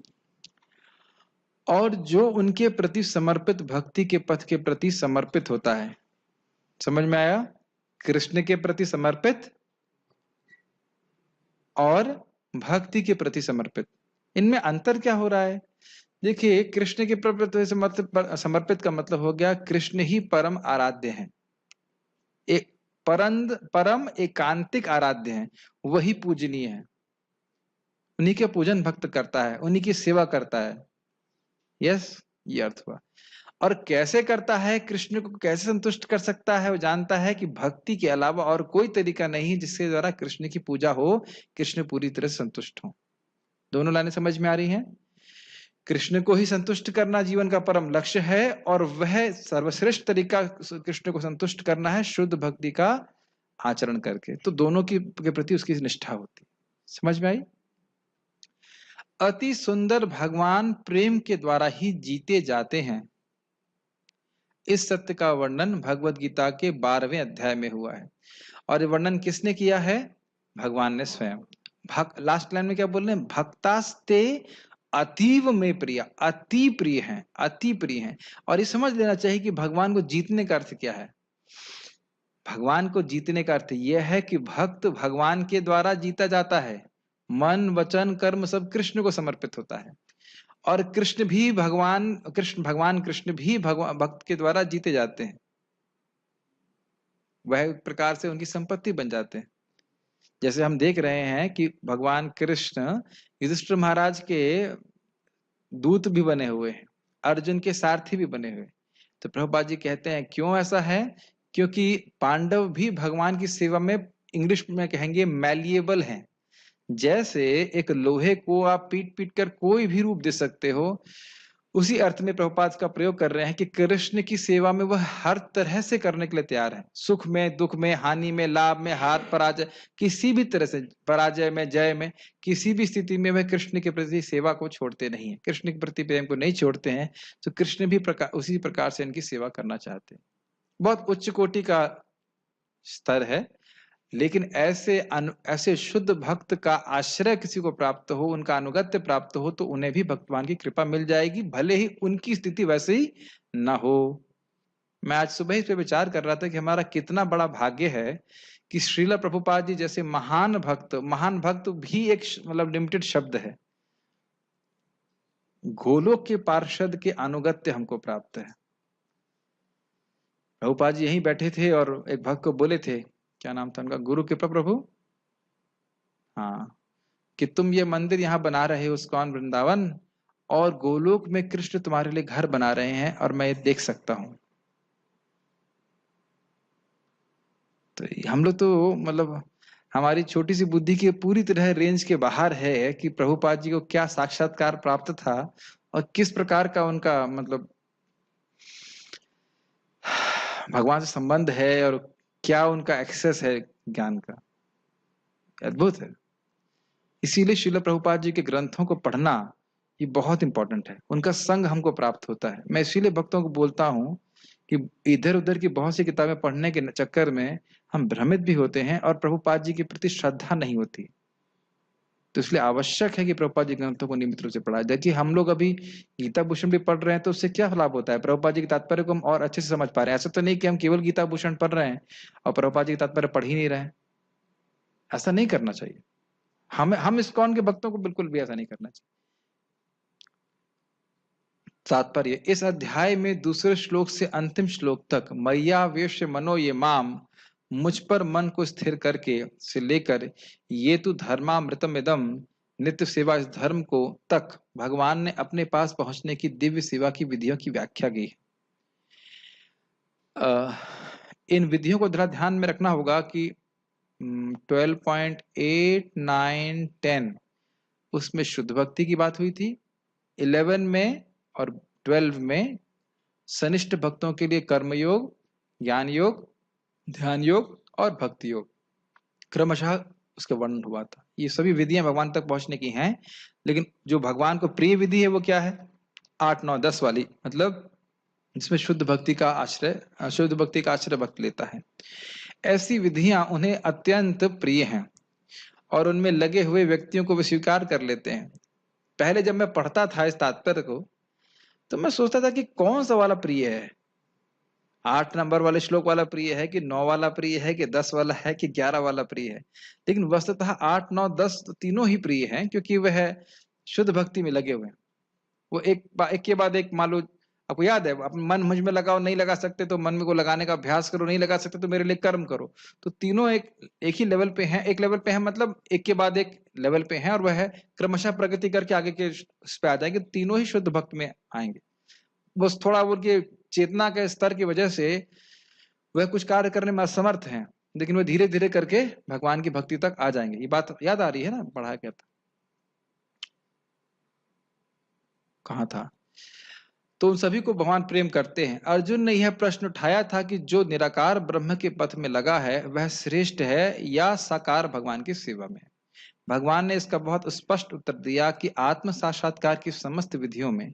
Speaker 1: और जो उनके प्रति समर्पित भक्ति के पथ के प्रति समर्पित होता है, समझ में आया? कृष्ण के प्रति समर्पित और भक्ति के प्रति समर्पित, इनमें अंतर क्या हो रहा है? देखिए, कृष्ण के प्रति समर्पित का मतलब हो गया कृष्ण ही परम आराध्य हैं, एक परम एकांतिक आराध्य हैं, वही पूजनीय है, उन्हीं के पूजन भक्त करता है, उन्हीं की सेवा करता है। यस, ये अर्थ हुआ। और कैसे करता है, कृष्ण को कैसे संतुष्ट कर सकता है? वो जानता है कि भक्ति के अलावा और कोई तरीका नहीं जिसके द्वारा कृष्ण की पूजा हो, कृष्ण पूरी तरह संतुष्ट हो। दोनों लाइनें समझ में आ रही हैं? कृष्ण को ही संतुष्ट करना जीवन का परम लक्ष्य है, और वह सर्वश्रेष्ठ तरीका कृष्ण को संतुष्ट करना है शुद्ध भक्ति का आचरण करके। तो दोनों के प्रति उसकी निष्ठा होती। समझ में आई? अति सुंदर भगवान प्रेम के द्वारा ही जीते जाते हैं, इस सत्य का वर्णन भगवत गीता के 12वें अध्याय में हुआ है। और ये वर्णन किसने किया है? भगवान ने स्वयं। लास्ट लाइन में क्या बोल रहे हैं? भक्तास्ते अतीव में प्रिय, अति प्रिय हैं, अति प्रिय हैं। और ये समझ लेना चाहिए कि भगवान को जीतने का अर्थ क्या है। भगवान को जीतने का अर्थ यह है कि भक्त भगवान के द्वारा जीता जाता है, मन वचन कर्म सब कृष्ण को समर्पित होता है, और भगवान कृष्ण भी भक्त के द्वारा जीते जाते हैं, वह एक प्रकार से उनकी संपत्ति बन जाते हैं। जैसे हम देख रहे हैं कि भगवान कृष्ण युधिष्ठिर महाराज के दूत भी बने हुए हैं, अर्जुन के सारथी भी बने हुए। तो प्रभुपाद जी कहते हैं क्यों ऐसा है? क्योंकि पांडव भी भगवान की सेवा में, इंग्लिश में कहेंगे मैलिएबल हैं। जैसे एक लोहे को आप पीट पीट कर कोई भी रूप दे सकते हो, उसी अर्थ में प्रभुपाद का प्रयोग कर रहे हैं कि कृष्ण की सेवा में वह हर तरह से करने के लिए तैयार है। सुख में, दुख में, हानि में, लाभ में, हार पराजय, किसी भी तरह से, पराजय में, जय में, किसी भी स्थिति में वह कृष्ण के प्रति सेवा को छोड़ते नहीं है, कृष्ण के प्रति प्रेम को नहीं छोड़ते हैं। तो कृष्ण भी उसी प्रकार से इनकी सेवा करना चाहते हैं। बहुत उच्च कोटि का स्तर है, लेकिन ऐसे शुद्ध भक्त का आश्रय किसी को प्राप्त हो, उनका अनुगत्य प्राप्त हो, तो उन्हें भी भगवान की कृपा मिल जाएगी, भले ही उनकी स्थिति वैसे ही ना हो। मैं आज सुबह इस पे विचार कर रहा था कि हमारा कितना बड़ा भाग्य है कि श्रील प्रभुपाद जी जैसे महान भक्त भी एक मतलब लिमिटेड शब्द है, गोलोक के पार्षद के अनुगत्य हमको प्राप्त है। प्रभुपाद जी यहीं बैठे थे और एक भक्त को बोले थे, क्या नाम था उनका, गुरु कृपा प्रभु, हाँ, कि तुम ये मंदिर यहाँ बना रहे हो, इस्कॉन वृंदावन, और गोलोक में कृष्ण तुम्हारे लिए घर बना रहे हैं, और मैं ये देख सकता हूं। तो हम लोग तो मतलब हमारी छोटी सी बुद्धि की पूरी तरह रेंज के बाहर है कि प्रभुपाद जी को क्या साक्षात्कार प्राप्त था और किस प्रकार का उनका मतलब भगवान से संबंध है, और क्या उनका एक्सेस है ज्ञान का, अद्भुत है। इसीलिए श्रील प्रभुपाद जी के ग्रंथों को पढ़ना ये बहुत इंपॉर्टेंट है, उनका संग हमको प्राप्त होता है। मैं इसीलिए भक्तों को बोलता हूं कि इधर उधर की बहुत सी किताबें पढ़ने के चक्कर में हम भ्रमित भी होते हैं और प्रभुपाद जी के प्रति श्रद्धा नहीं होती। तो इसलिए आवश्यक है कि प्रभुपाद जी ग्रंथों को नियमित रूप से पढ़ा। देखिए हम लोग अभी गीता भूषण भी पढ़ रहे हैं, तो उससे क्या लाभ होता है? प्रभुपाद जी के तात्पर्य को हम और अच्छे से समझ पा रहे हैं। ऐसा तो नहीं कि हम केवल गीता भूषण पढ़ रहे हैं और प्रभुपाद जी के तात्पर्य पढ़ ही नहीं रहे हैं। ऐसा नहीं करना चाहिए। हम इस्कॉन के भक्तों को बिल्कुल भी ऐसा नहीं करना चाहिए। तात्पर्य, इस अध्याय में दूसरे श्लोक से अंतिम श्लोक तक मय्यावेश्य मनो ये माम, मुझ पर मन को स्थिर करके से लेकर ये तु धर्मामृतमिदम, नित्य सेवा इस धर्म को तक भगवान ने अपने पास पहुंचने की दिव्य सेवा की विधियों की व्याख्या की। इन विधियों को जरा ध्यान में रखना होगा कि 12.8, 9, 10 उसमें शुद्ध भक्ति की बात हुई थी, 11 में और 12 में सनिष्ठ भक्तों के लिए कर्मयोग, ज्ञान योग, ध्यान योग और भक्ति योग क्रमशः उसका वर्णन हुआ था। ये सभी विधियां भगवान तक पहुंचने की हैं, लेकिन जो भगवान को प्रिय विधि है वो क्या है? 8, 9, 10 वाली, मतलब जिसमें शुद्ध भक्ति का आश्रय भक्त लेता है। ऐसी विधियां उन्हें अत्यंत प्रिय हैं और उनमें लगे हुए व्यक्तियों को वे स्वीकार कर लेते हैं। पहले जब मैं पढ़ता था इस तात्पर्य को तो मैं सोचता था कि कौन सा वाला प्रिय है, 8 नंबर वाले श्लोक वाला प्रिय है कि 9 वाला प्रिय है कि 10 वाला है कि 11 वाला प्रिय है। लेकिन वस्तुतः 8, 9, 10 तो तीनों ही प्रिय हैं, क्योंकि वह शुद्ध भक्ति में लगे हुए हैं। वो एक के बाद एक, मान लो आपको याद है, अपने मन मुझ में लगाओ, नहीं लगा सकते तो मन में को लगाने का अभ्यास करो, नहीं लगा सकते तो मेरे लिए कर्म करो। तो तीनों एक ही लेवल पे हैं, एक लेवल पे हैं, मतलब एक के बाद एक लेवल पे हैं, और वह क्रमशः प्रगति करके आगे के उस पे आ जाएंगे। तीनों ही शुद्ध भक्त में आएंगे। बस थोड़ा उनके चेतना के स्तर की वजह से वह कुछ कार्य करने में असमर्थ हैं, लेकिन वह धीरे धीरे करके भगवान की भक्ति तक आ जाएंगे। ये बात याद आ रही है ना? पढ़ा क्या था, कहाँ था? तो उन सभी को भगवान प्रेम करते हैं। अर्जुन ने यह प्रश्न उठाया था कि जो निराकार ब्रह्म के पथ में लगा है वह श्रेष्ठ है या साकार भगवान की सेवा में? भगवान ने इसका बहुत स्पष्ट उत्तर दिया कि आत्म साक्षात्कार की समस्त विधियों में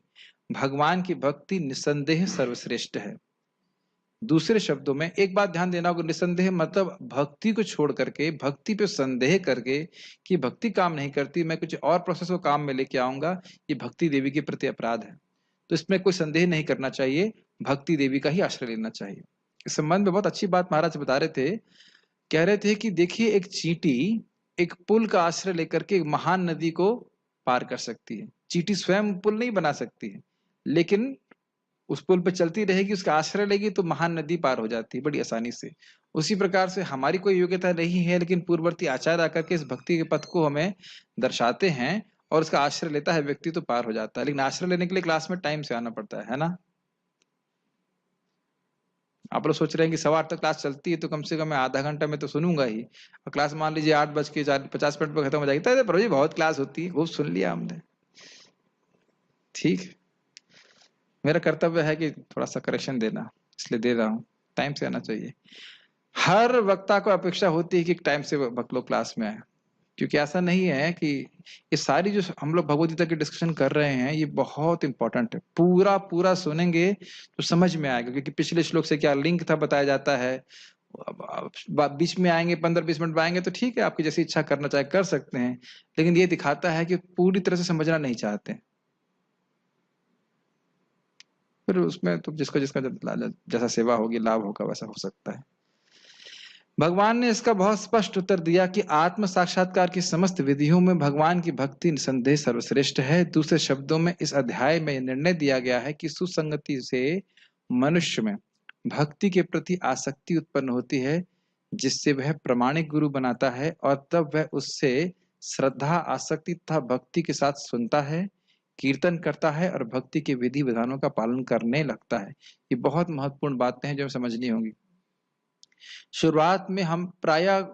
Speaker 1: भगवान की भक्ति निसंदेह सर्वश्रेष्ठ है। दूसरे शब्दों में एक बात ध्यान देना होगा, निसंदेह मतलब भक्ति को छोड़ करके, भक्ति पे संदेह करके कि भक्ति काम नहीं करती, मैं कुछ और प्रोसेस को काम में लेके आऊंगा, ये भक्ति देवी के प्रति अपराध है। तो इसमें कोई संदेह नहीं करना चाहिए, भक्ति देवी का ही आश्रय लेना चाहिए। इस संबंध में बहुत अच्छी बात महाराज बता रहे थे, कह रहे थे कि देखिए एक चींटी एक पुल का आश्रय लेकर के महान नदी को पार कर सकती है। चींटी स्वयं पुल नहीं बना सकती है, लेकिन उस पुल पर चलती रहेगी, उसका आश्रय लेगी तो महान नदी पार हो जाती है बड़ी आसानी से। उसी प्रकार से हमारी कोई योग्यता नहीं है, लेकिन पूर्ववर्ती आचार्य आकर के इस भक्ति के पथ को हमें दर्शाते हैं और उसका आश्रय लेता है व्यक्ति तो पार हो जाता है। लेकिन आश्रय लेने के लिए क्लास में टाइम से आना पड़ता है ना? आप लोग सोच रहे हैं कि 8:15 तक क्लास चलती है तो कम से कम मैं आधा घंटा में तो सुनूंगा ही, और क्लास मान लीजिए 8:50 पर खत्म हो जाएगी। तो प्रभु जी बहुत क्लास होती है, खूब सुन लिया हमने, ठीक। मेरा कर्तव्य है कि थोड़ा सा करेक्शन देना, इसलिए दे रहा हूँ, टाइम से आना चाहिए। हर वक्ता को अपेक्षा होती है कि टाइम से भक्त लोग क्लास में आए, क्योंकि ऐसा नहीं है कि ये सारी जो हम लोग भगवद गीता की डिस्कशन कर रहे हैं ये बहुत इंपॉर्टेंट है। पूरा सुनेंगे तो समझ में आएगा, क्योंकि पिछले श्लोक से क्या लिंक था बताया जाता है। बीच में आएंगे 15-20 मिनट में आएंगे तो ठीक है, आपकी जैसी इच्छा करना चाहे कर सकते हैं, लेकिन ये दिखाता है कि पूरी तरह से समझना नहीं चाहते। फिर उसमें तो जिसका जैसा सेवा होगी, लाभ होगा, वैसा हो सकता है। भगवान ने इसका बहुत स्पष्ट उत्तर दिया कि आत्म साक्षात्कार की समस्त विधियों में भगवान की भक्ति निसंदेह सर्वश्रेष्ठ है। दूसरे शब्दों में इस अध्याय में निर्णय दिया गया है कि सुसंगति से मनुष्य में भक्ति के प्रति आसक्ति उत्पन्न होती है, जिससे वह प्रामाणिक गुरु बनाता है, और तब वह उससे श्रद्धा, आसक्ति तथा भक्ति के साथ सुनता है, कीर्तन करता है और भक्ति के विधि विधानों का पालन करने लगता है। ये बहुत महत्वपूर्ण बातें हैं जो हमें समझनी होंगी। शुरुआत में हम प्रायः,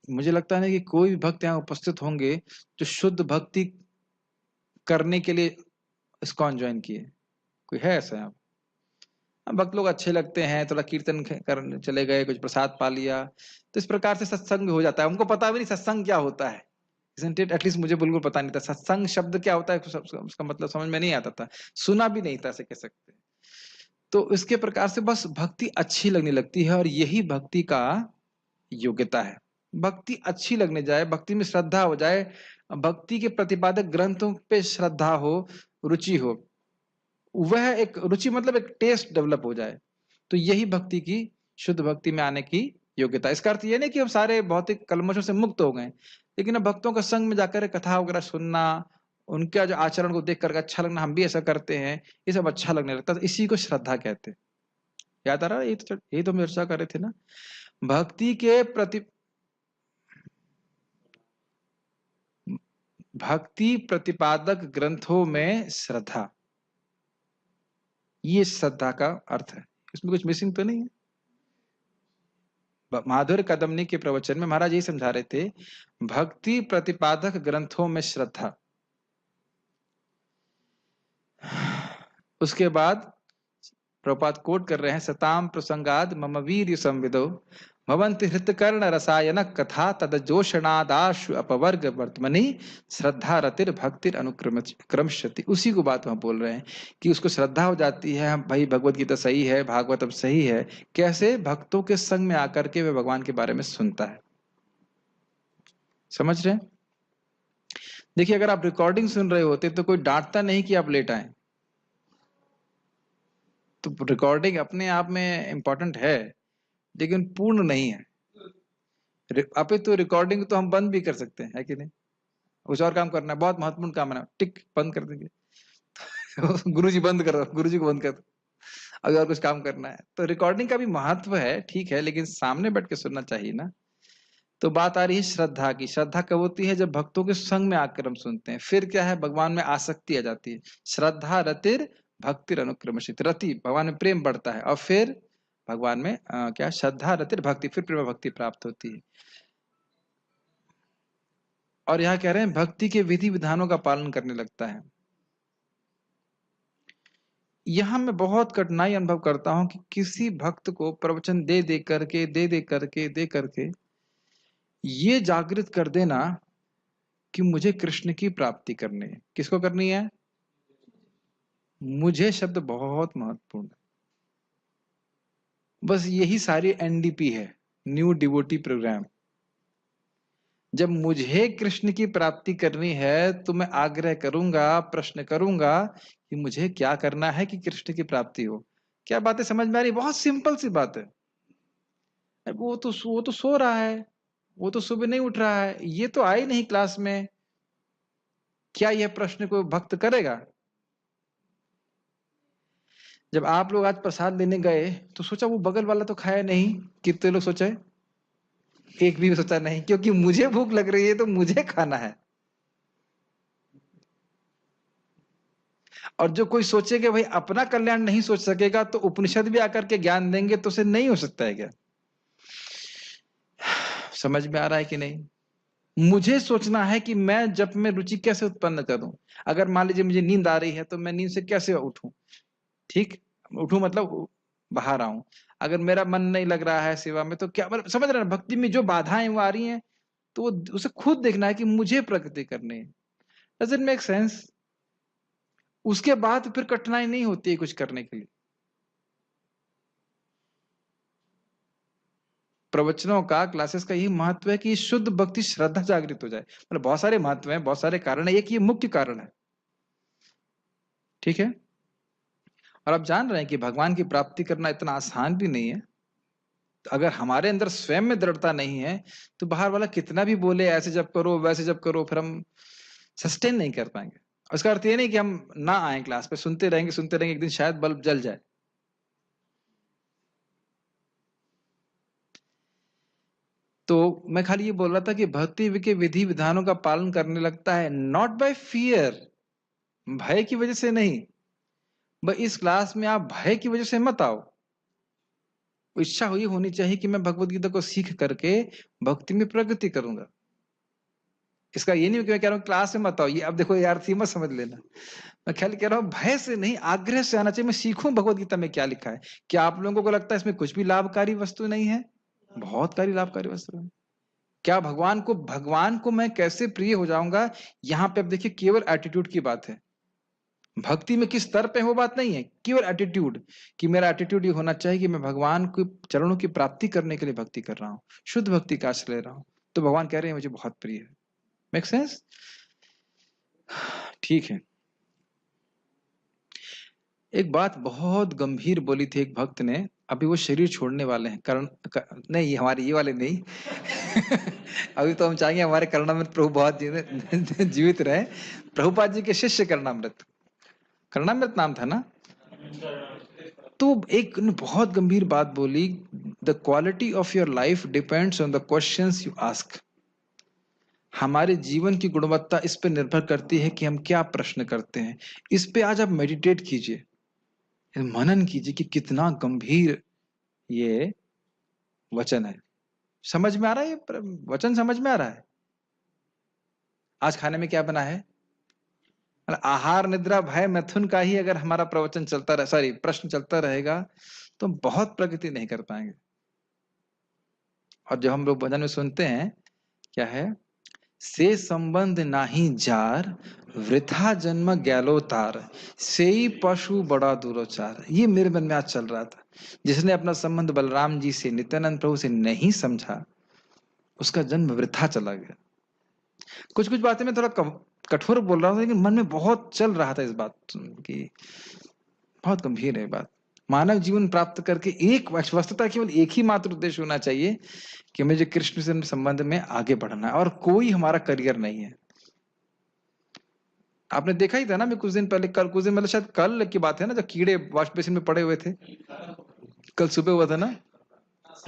Speaker 1: मुझे लगता है कि कोई भी भक्त यहाँ उपस्थित होंगे जो शुद्ध भक्ति करने के लिए इस्कॉन ज्वाइन किए, कोई है ऐसा यहाँ? भक्त लोग अच्छे लगते हैं, थोड़ा कीर्तन करने चले गए, कुछ प्रसाद पा लिया, तो इस प्रकार से सत्संग हो जाता है। उनको पता भी नहीं सत्संग क्या होता है, एटलीस्ट मुझे बिल्कुल पता नहीं था सत्संग शब्द क्या होता है, उसका मतलब समझ में नहीं आता था, सुना भी नहीं था, ऐसे कह सकते। तो इसके प्रकार से बस भक्ति अच्छी लगने लगती है, और यही भक्ति का योग्यता है। भक्ति अच्छी लगने जाए, भक्ति में श्रद्धा हो जाए, भक्ति के प्रतिपादक ग्रंथों पे श्रद्धा हो, रुचि हो, वह एक रुचि मतलब एक टेस्ट डेवलप हो जाए, तो यही भक्ति की, शुद्ध भक्ति में आने की योग्यता। इसका अर्थ यह नहीं कि हम सारे भौतिक कलमशों से मुक्त हो गए, लेकिन अब भक्तों का संग में जाकर कथा वगैरह सुनना, उनका जो आचरण को देख करके अच्छा लगना, हम भी ऐसा करते हैं, ये सब अच्छा लगने लगता है, तो इसी को श्रद्धा कहते हैं। याद आ रहा है? यही तो हम चर्चा कर रहे थे ना, भक्ति प्रतिपादक ग्रंथों में श्रद्धा, ये श्रद्धा का अर्थ है। इसमें कुछ मिसिंग तो नहीं है? माधुर्य कदमनी के प्रवचन में महाराज यही समझा रहे थे, भक्ति प्रतिपादक ग्रंथों में श्रद्धा। उसके बाद प्रभुपाद कोट कर रहे हैं, सताम प्रसंगाद मम वीर्य संविदो भवन्ति हृतकर्ण रसायन कथा तदजोषणादाशु अपवर्ग वर्तमनि श्रद्धा रतिर भक्तिर अनुक्रमशति। उसी को बात वहां बोल रहे हैं कि उसको श्रद्धा हो जाती है, भाई भगवत गीता सही है, भागवतम सही है। कैसे? भक्तों के संग में आकर के वे भगवान के बारे में सुनता है। समझ रहे हैं? देखिए, अगर आप रिकॉर्डिंग सुन रहे होते तो कोई डांटता नहीं कि आप लेट आए। तो रिकॉर्डिंग अपने आप में इंपॉर्टेंट है, लेकिन पूर्ण नहीं है। अभी तो रिकॉर्डिंग तो हम बंद भी कर सकते हैं, है कि नहीं? कुछ और काम करना है, बहुत महत्वपूर्ण काम है, टिक बंद कर देंगे। गुरुजी बंद करो, गुरुजी को बंद कर दो, अभी और कुछ काम करना है। तो रिकॉर्डिंग का भी महत्व है, ठीक है, लेकिन सामने बैठ के सुनना चाहिए ना। तो बात आ रही है श्रद्धा की। श्रद्धा कब होती है? जब भक्तों के संग में आकर हम सुनते हैं। फिर क्या है? भगवान में आसक्ति आ जाती है। श्रद्धा रतिर भक्तिर अनुक्रमशित, रति भगवान में प्रेम बढ़ता है, और फिर भगवान में क्या? श्रद्धा रतिर भक्ति, फिर प्रेम भक्ति प्राप्त होती है। और यहाँ कह रहे हैं भक्ति के विधि विधानों का पालन करने लगता है। यहां मैं बहुत कठिनाई अनुभव करता हूं कि किसी भक्त को प्रवचन दे करके ये जागृत कर देना कि मुझे कृष्ण की प्राप्ति करनी है। किसको करनी है? मुझे शब्द बहुत महत्वपूर्ण है। बस यही सारी एनडीपी है, न्यू डिवोटी प्रोग्राम। जब मुझे कृष्ण की प्राप्ति करनी है तो मैं आग्रह करूंगा, प्रश्न करूंगा कि मुझे क्या करना है कि कृष्ण की प्राप्ति हो। क्या बातें समझ में आ रही? बहुत सिंपल सी बात है। वो तो सो रहा है, वो तो सुबह नहीं उठ रहा है, ये तो आए नहीं क्लास में। क्या यह प्रश्न कोई भक्त करेगा? जब आप लोग आज प्रसाद लेने गए तो सोचा वो बगल वाला तो खाया नहीं? कितने लोग सोचे? एक भी सोचा नहीं, क्योंकि मुझे भूख लग रही है तो मुझे खाना है। और जो कोई सोचे कि भाई अपना कल्याण नहीं सोच सकेगा तो उपनिषद भी आकर के ज्ञान देंगे तो उसे नहीं हो सकता है क्या? समझ में आ रहा है कि नहीं? मुझे सोचना है कि मैं जब में रुचि कैसे उत्पन्न करूं। अगर मान लीजिए मुझे नींद आ रही है तो मैं नींद से कैसे उठूं? ठीक, उठूं मतलब बाहर आऊं। अगर मेरा मन नहीं लग रहा है सेवा में तो क्या, मतलब समझ रहे हैं? भक्ति में जो बाधाएं वो आ रही हैं तो उसे खुद देखना है कि मुझे प्रगति करनी है। Doesn't make sense? उसके बाद फिर कठिनाई नहीं होती है कुछ करने के लिए। प्रवचनों का, क्लासेस का यही महत्व है कि शुद्ध भक्ति श्रद्धा जागृत हो जाए। मतलब बहुत सारे महत्व हैं, बहुत सारे कारण है, एक ये मुख्य कारण है। ठीक है? और आप जान रहे हैं कि भगवान की प्राप्ति करना इतना आसान भी नहीं है। तो अगर हमारे अंदर स्वयं में दृढ़ता नहीं है तो बाहर वाला कितना भी बोले ऐसे जब करो वैसे जब करो, फिर हम सस्टेन नहीं कर पाएंगे। उसका अर्थ ये नहीं कि हम ना आए क्लास पे, सुनते रहेंगे, एक दिन शायद बल्ब जल जाए। तो मैं खाली ये बोल रहा था कि भक्ति के विधि विधानों का पालन करने लगता है, नॉट बाय फियर, भय की वजह से नहीं। भाई इस क्लास में आप भय की वजह से मत आओ। इच्छा हुई होनी चाहिए कि मैं भगवत गीता को सीख करके भक्ति में प्रगति करूंगा। इसका ये नहीं कि मैं कह रहा हूँ क्लास में मत आओ, ये अब देखो यार थी मत समझ लेना। मैं ख्याल कह रहा हूँ भय से नहीं, आग्रह से आना चाहिए। मैं सीखूं भगवत गीता में क्या लिखा है। क्या आप लोगों को लगता है इसमें कुछ भी लाभकारी वस्तु नहीं है? बहुत सारी लाभकारी वस्तु है। क्या भगवान को मैं कैसे प्रिय हो जाऊंगा? यहाँ पे अब देखिए केवल एटीट्यूड की बात है। भक्ति में किस स्तर पे वो बात नहीं है, केवल एटीट्यूड कि मेरा एटीट्यूड ये होना चाहिए कि मैं भगवान के चरणों की प्राप्ति करने के लिए भक्ति कर रहा हूँ, शुद्ध भक्ति का आश्रय ले रहा हूँ। तो भगवान कह रहे हैं मुझे बहुत प्रिय है। Make sense? ठीक है। एक बात बहुत गंभीर बोली थी एक भक्त ने, अभी वो शरीर छोड़ने वाले हैं, कारण नहीं हमारे ये वाले नहीं अभी तो हम चाहेंगे हमारे कर्णामृत प्रभु बहुत जीवित रहे। प्रभुपाद जी के शिष्य कर्णामृत नाम था ना। तो एक ने बहुत गंभीर बात बोली, the quality of your life depends on the questions you ask. हमारे जीवन की गुणवत्ता इस पर निर्भर करती है कि हम क्या प्रश्न करते हैं। इस पे आज आप मेडिटेट कीजिए, मनन कीजिए कि कितना गंभीर ये वचन है। समझ में आ रहा है ये वचन? समझ में आ रहा है? आज खाने में क्या बना है? आहार निद्रा भय मैथुन का ही अगर हमारा प्रवचन चलता रहे, सॉरी प्रश्न चलता रहेगा, तो हम बहुत प्रगति नहीं कर पाएंगे। और जो हम लोग भजन में सुनते हैं क्या है, से संबंध नाही जार वृथा जन्म गैलो तार, से ही पशु बड़ा दूरोचार। ये मेरे मन में आज चल रहा था। जिसने अपना संबंध बलराम जी से, नित्यानंद प्रभु से नहीं समझा, उसका जन्म वृथा चला गया। कुछ कुछ बातें मैं थोड़ा कठोर बोल रहा हूँ, लेकिन मन में बहुत चल रहा था इस बात की। बहुत गंभीर है बात। मानव जीवन प्राप्त करके एक वस्तुतः केवल एक ही मात्र उद्देश्य होना चाहिए कि मुझे कृष्ण से संबंध में आगे बढ़ना है, और कोई हमारा करियर नहीं है। आपने देखा ही था ना, मैं कुछ दिन पहले, कुछ दिन मतलब शायद कल की बात है ना, जब कीड़े वॉश बेसिन में पड़े हुए थे, कल सुबह हुआ था ना।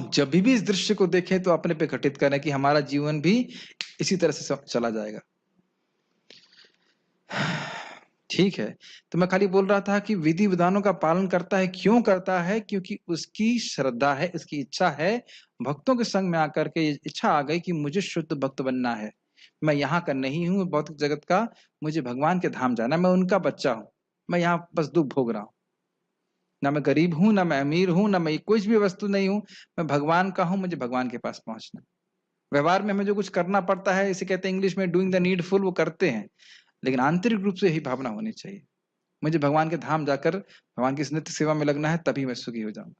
Speaker 1: जब भी इस दृश्य को देखें तो अपने पे घटित करें कि हमारा जीवन भी इसी तरह से चला जाएगा। ठीक है, तो मैं खाली बोल रहा था कि विधि विधानों का पालन करता है। क्यों करता है? क्योंकि उसकी श्रद्धा है, उसकी इच्छा है। भक्तों के संग में आकर के इच्छा आ गई कि मुझे शुद्ध भक्त बनना है, मैं यहाँ का नहीं हूँ भौतिक जगत का, मुझे भगवान के धाम जाना है, मैं उनका बच्चा हूँ, मैं यहाँ बस दुख भोग रहा हूँ, ना मैं गरीब हूँ, ना मैं अमीर हूँ, ना मैं कुछ भी वस्तु नहीं हूँ, मैं भगवान का हूँ, मुझे भगवान के पास पहुंचना। व्यवहार में हमें जो कुछ करना पड़ता है, इसे कहते हैं इंग्लिश में डूइंग द नीडफुल, वो करते हैं, लेकिन आंतरिक रूप से यही भावना होनी चाहिए, मुझे भगवान के धाम जाकर भगवान की नित्य सेवा में लगना है, तभी मैं सुखी हो जाऊंगा।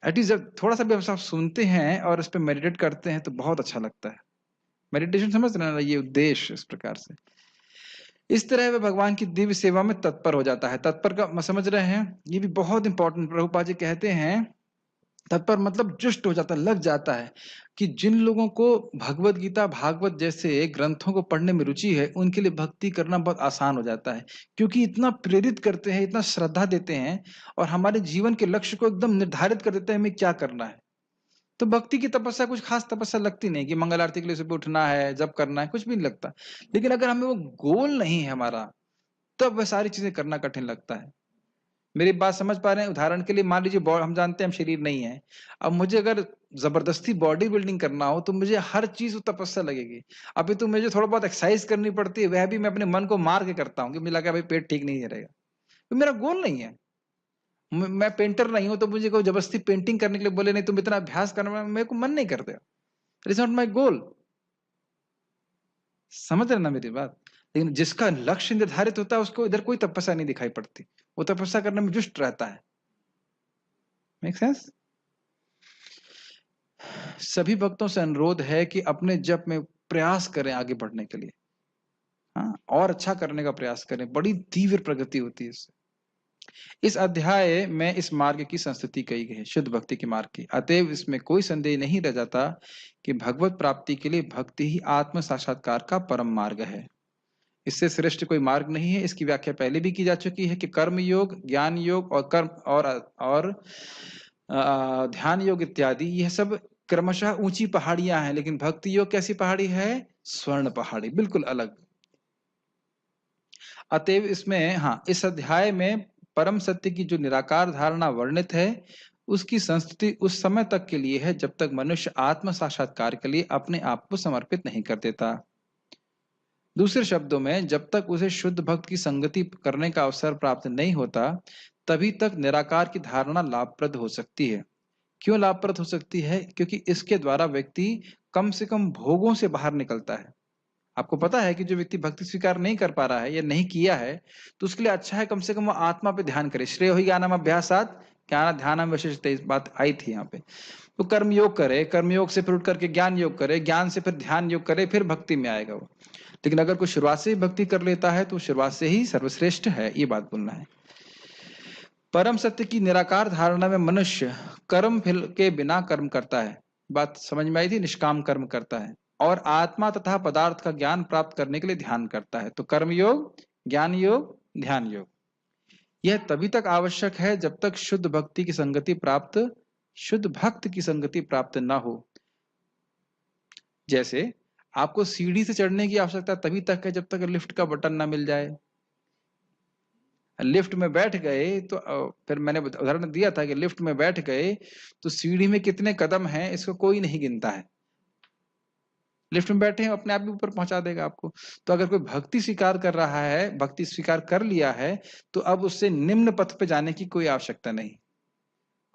Speaker 1: एटलीस्ट जब थोड़ा सा भी हम सुनते हैं और इस पर मेडिटेट करते हैं तो बहुत अच्छा लगता है। मेडिटेशन समझ रहे हैं ना, ये उद्देश्य इस प्रकार से, इस तरह वह भगवान की दिव्य सेवा में तत्पर हो जाता है। तत्पर का समझ रहे हैं, ये भी बहुत इंपॉर्टेंट। प्रभुपाद जी कहते हैं तत्पर मतलब जुष्ट हो जाता है, लग जाता है, कि जिन लोगों को भगवत गीता भागवत जैसे ग्रंथों को पढ़ने में रुचि है, उनके लिए भक्ति करना बहुत आसान हो जाता है, क्योंकि इतना प्रेरित करते हैं, इतना श्रद्धा देते हैं, और हमारे जीवन के लक्ष्य को एकदम निर्धारित कर देते हैं हमें क्या करना है। तो भक्ति की तपस्या कुछ खास तपस्या लगती नहीं कि मंगल आरती के लिए सुबह उठना है, जब करना है, कुछ भी नहीं लगता। लेकिन अगर हमें वो गोल नहीं है हमारा, तब वह सारी चीजें करना कठिन लगता है। मेरी बात समझ पा रहे हैं? उदाहरण के लिए मान लीजिए हम जानते हैं हम शरीर नहीं है, अब मुझे अगर जबरदस्ती बॉडी बिल्डिंग करना हो तो मुझे हर चीज तपस्या लगेगी। अभी तो मुझे थोड़ा बहुत एक्सरसाइज करनी पड़ती है, वह भी मैं अपने मन को मार के करता हूँ कि मुझे लगा भाई पेट ठीक नहीं रहेगा, तो मेरा गोल नहीं है। मैं पेंटर नहीं हूं, तो मुझे कोई जबरदस्ती पेंटिंग करने के लिए बोले नहीं तुम इतना अभ्यास करना, मेरे को मन नहीं करते, इट इज नॉट माई गोल। समझ रहे ना मेरी बात? लेकिन जिसका लक्ष्य निर्धारित होता है उसको इधर कोई तपस्या नहीं दिखाई पड़ती, वो तपस्या करने में जुष्ट रहता है। Make sense? सभी भक्तों से अनुरोध है कि अपने जप में प्रयास करें आगे बढ़ने के लिए, हाँ, और अच्छा करने का प्रयास करें, बड़ी तीव्र प्रगति होती है इससे। इस अध्याय में इस मार्ग की संस्तुति कही गई है, शुद्ध भक्ति के मार्ग की। अतएव इसमें कोई संदेह नहीं रह जाता कि भगवत प्राप्ति के लिए भक्ति ही आत्म साक्षात्कार का परम मार्ग है, इससे श्रेष्ठ कोई मार्ग नहीं है। इसकी व्याख्या पहले भी की जा चुकी है कि कर्म योग, ज्ञान योग और कर्म और ध्यान योग इत्यादि यह सब क्रमशः ऊंची पहाड़ियां हैं, लेकिन भक्ति योग कैसी पहाड़ी है? स्वर्ण पहाड़ी, बिल्कुल अलग। अतएव इसमें, हाँ, इस अध्याय में परम सत्य की जो निराकार धारणा वर्णित है, उसकी संस्तुति उस समय तक के लिए है जब तक मनुष्य आत्म साक्षात्कार के लिए अपने आप को समर्पित नहीं कर देता। दूसरे शब्दों में, जब तक उसे शुद्ध भक्त की संगति करने का अवसर प्राप्त नहीं होता, तभी तक निराकार की धारणा लाभप्रद हो सकती है। क्यों लाभप्रद हो सकती है? क्योंकि इसके द्वारा व्यक्ति कम से कम भोगों से बाहर निकलता है। आपको पता है कि जो व्यक्ति भक्ति स्वीकार नहीं कर पा रहा है या नहीं किया है, तो उसके लिए अच्छा है कम से कम वो आत्मा पे ध्यान करे। श्रेय ही ज्ञानम अभ्यासात ज्ञान ध्यानम विशेषते, इस बात आई थी यहाँ पे। तो कर्म योग करे, कर्म योग से फिर उठ करके ज्ञान योग करे, ज्ञान से फिर ध्यान योग करे, फिर भक्ति में आएगा वो। लेकिन अगर कोई शुरुआत से ही भक्ति कर लेता है तो शुरुआत से ही सर्वश्रेष्ठ है, ये बात बोलना है। परम सत्य की निराकार धारणा में मनुष्य कर्म फल के बिना कर्म करता है। बात समझ में आई थी, निष्काम कर्म करता है और आत्मा तथा पदार्थ का ज्ञान प्राप्त करने के लिए ध्यान करता है। तो कर्म योग, ज्ञान योग, ध्यान योग, यह तभी तक आवश्यक है जब तक शुद्ध भक्ति की संगति प्राप्त, शुद्ध भक्त की संगति प्राप्त ना हो। जैसे आपको सीढ़ी से चढ़ने की आवश्यकता तभी तक है जब तक लिफ्ट का बटन ना मिल जाए। लिफ्ट में बैठ गए तो फिर मैंने उदाहरण दिया था कि लिफ्ट में बैठ गए तो सीढ़ी में कितने कदम हैं इसको कोई नहीं गिनता है। लिफ्ट में बैठे हैं, अपने आप भी ऊपर पहुंचा देगा आपको। तो अगर कोई भक्ति स्वीकार कर रहा है, भक्ति स्वीकार कर लिया है, तो अब उससे निम्न पथ पे जाने की कोई आवश्यकता नहीं।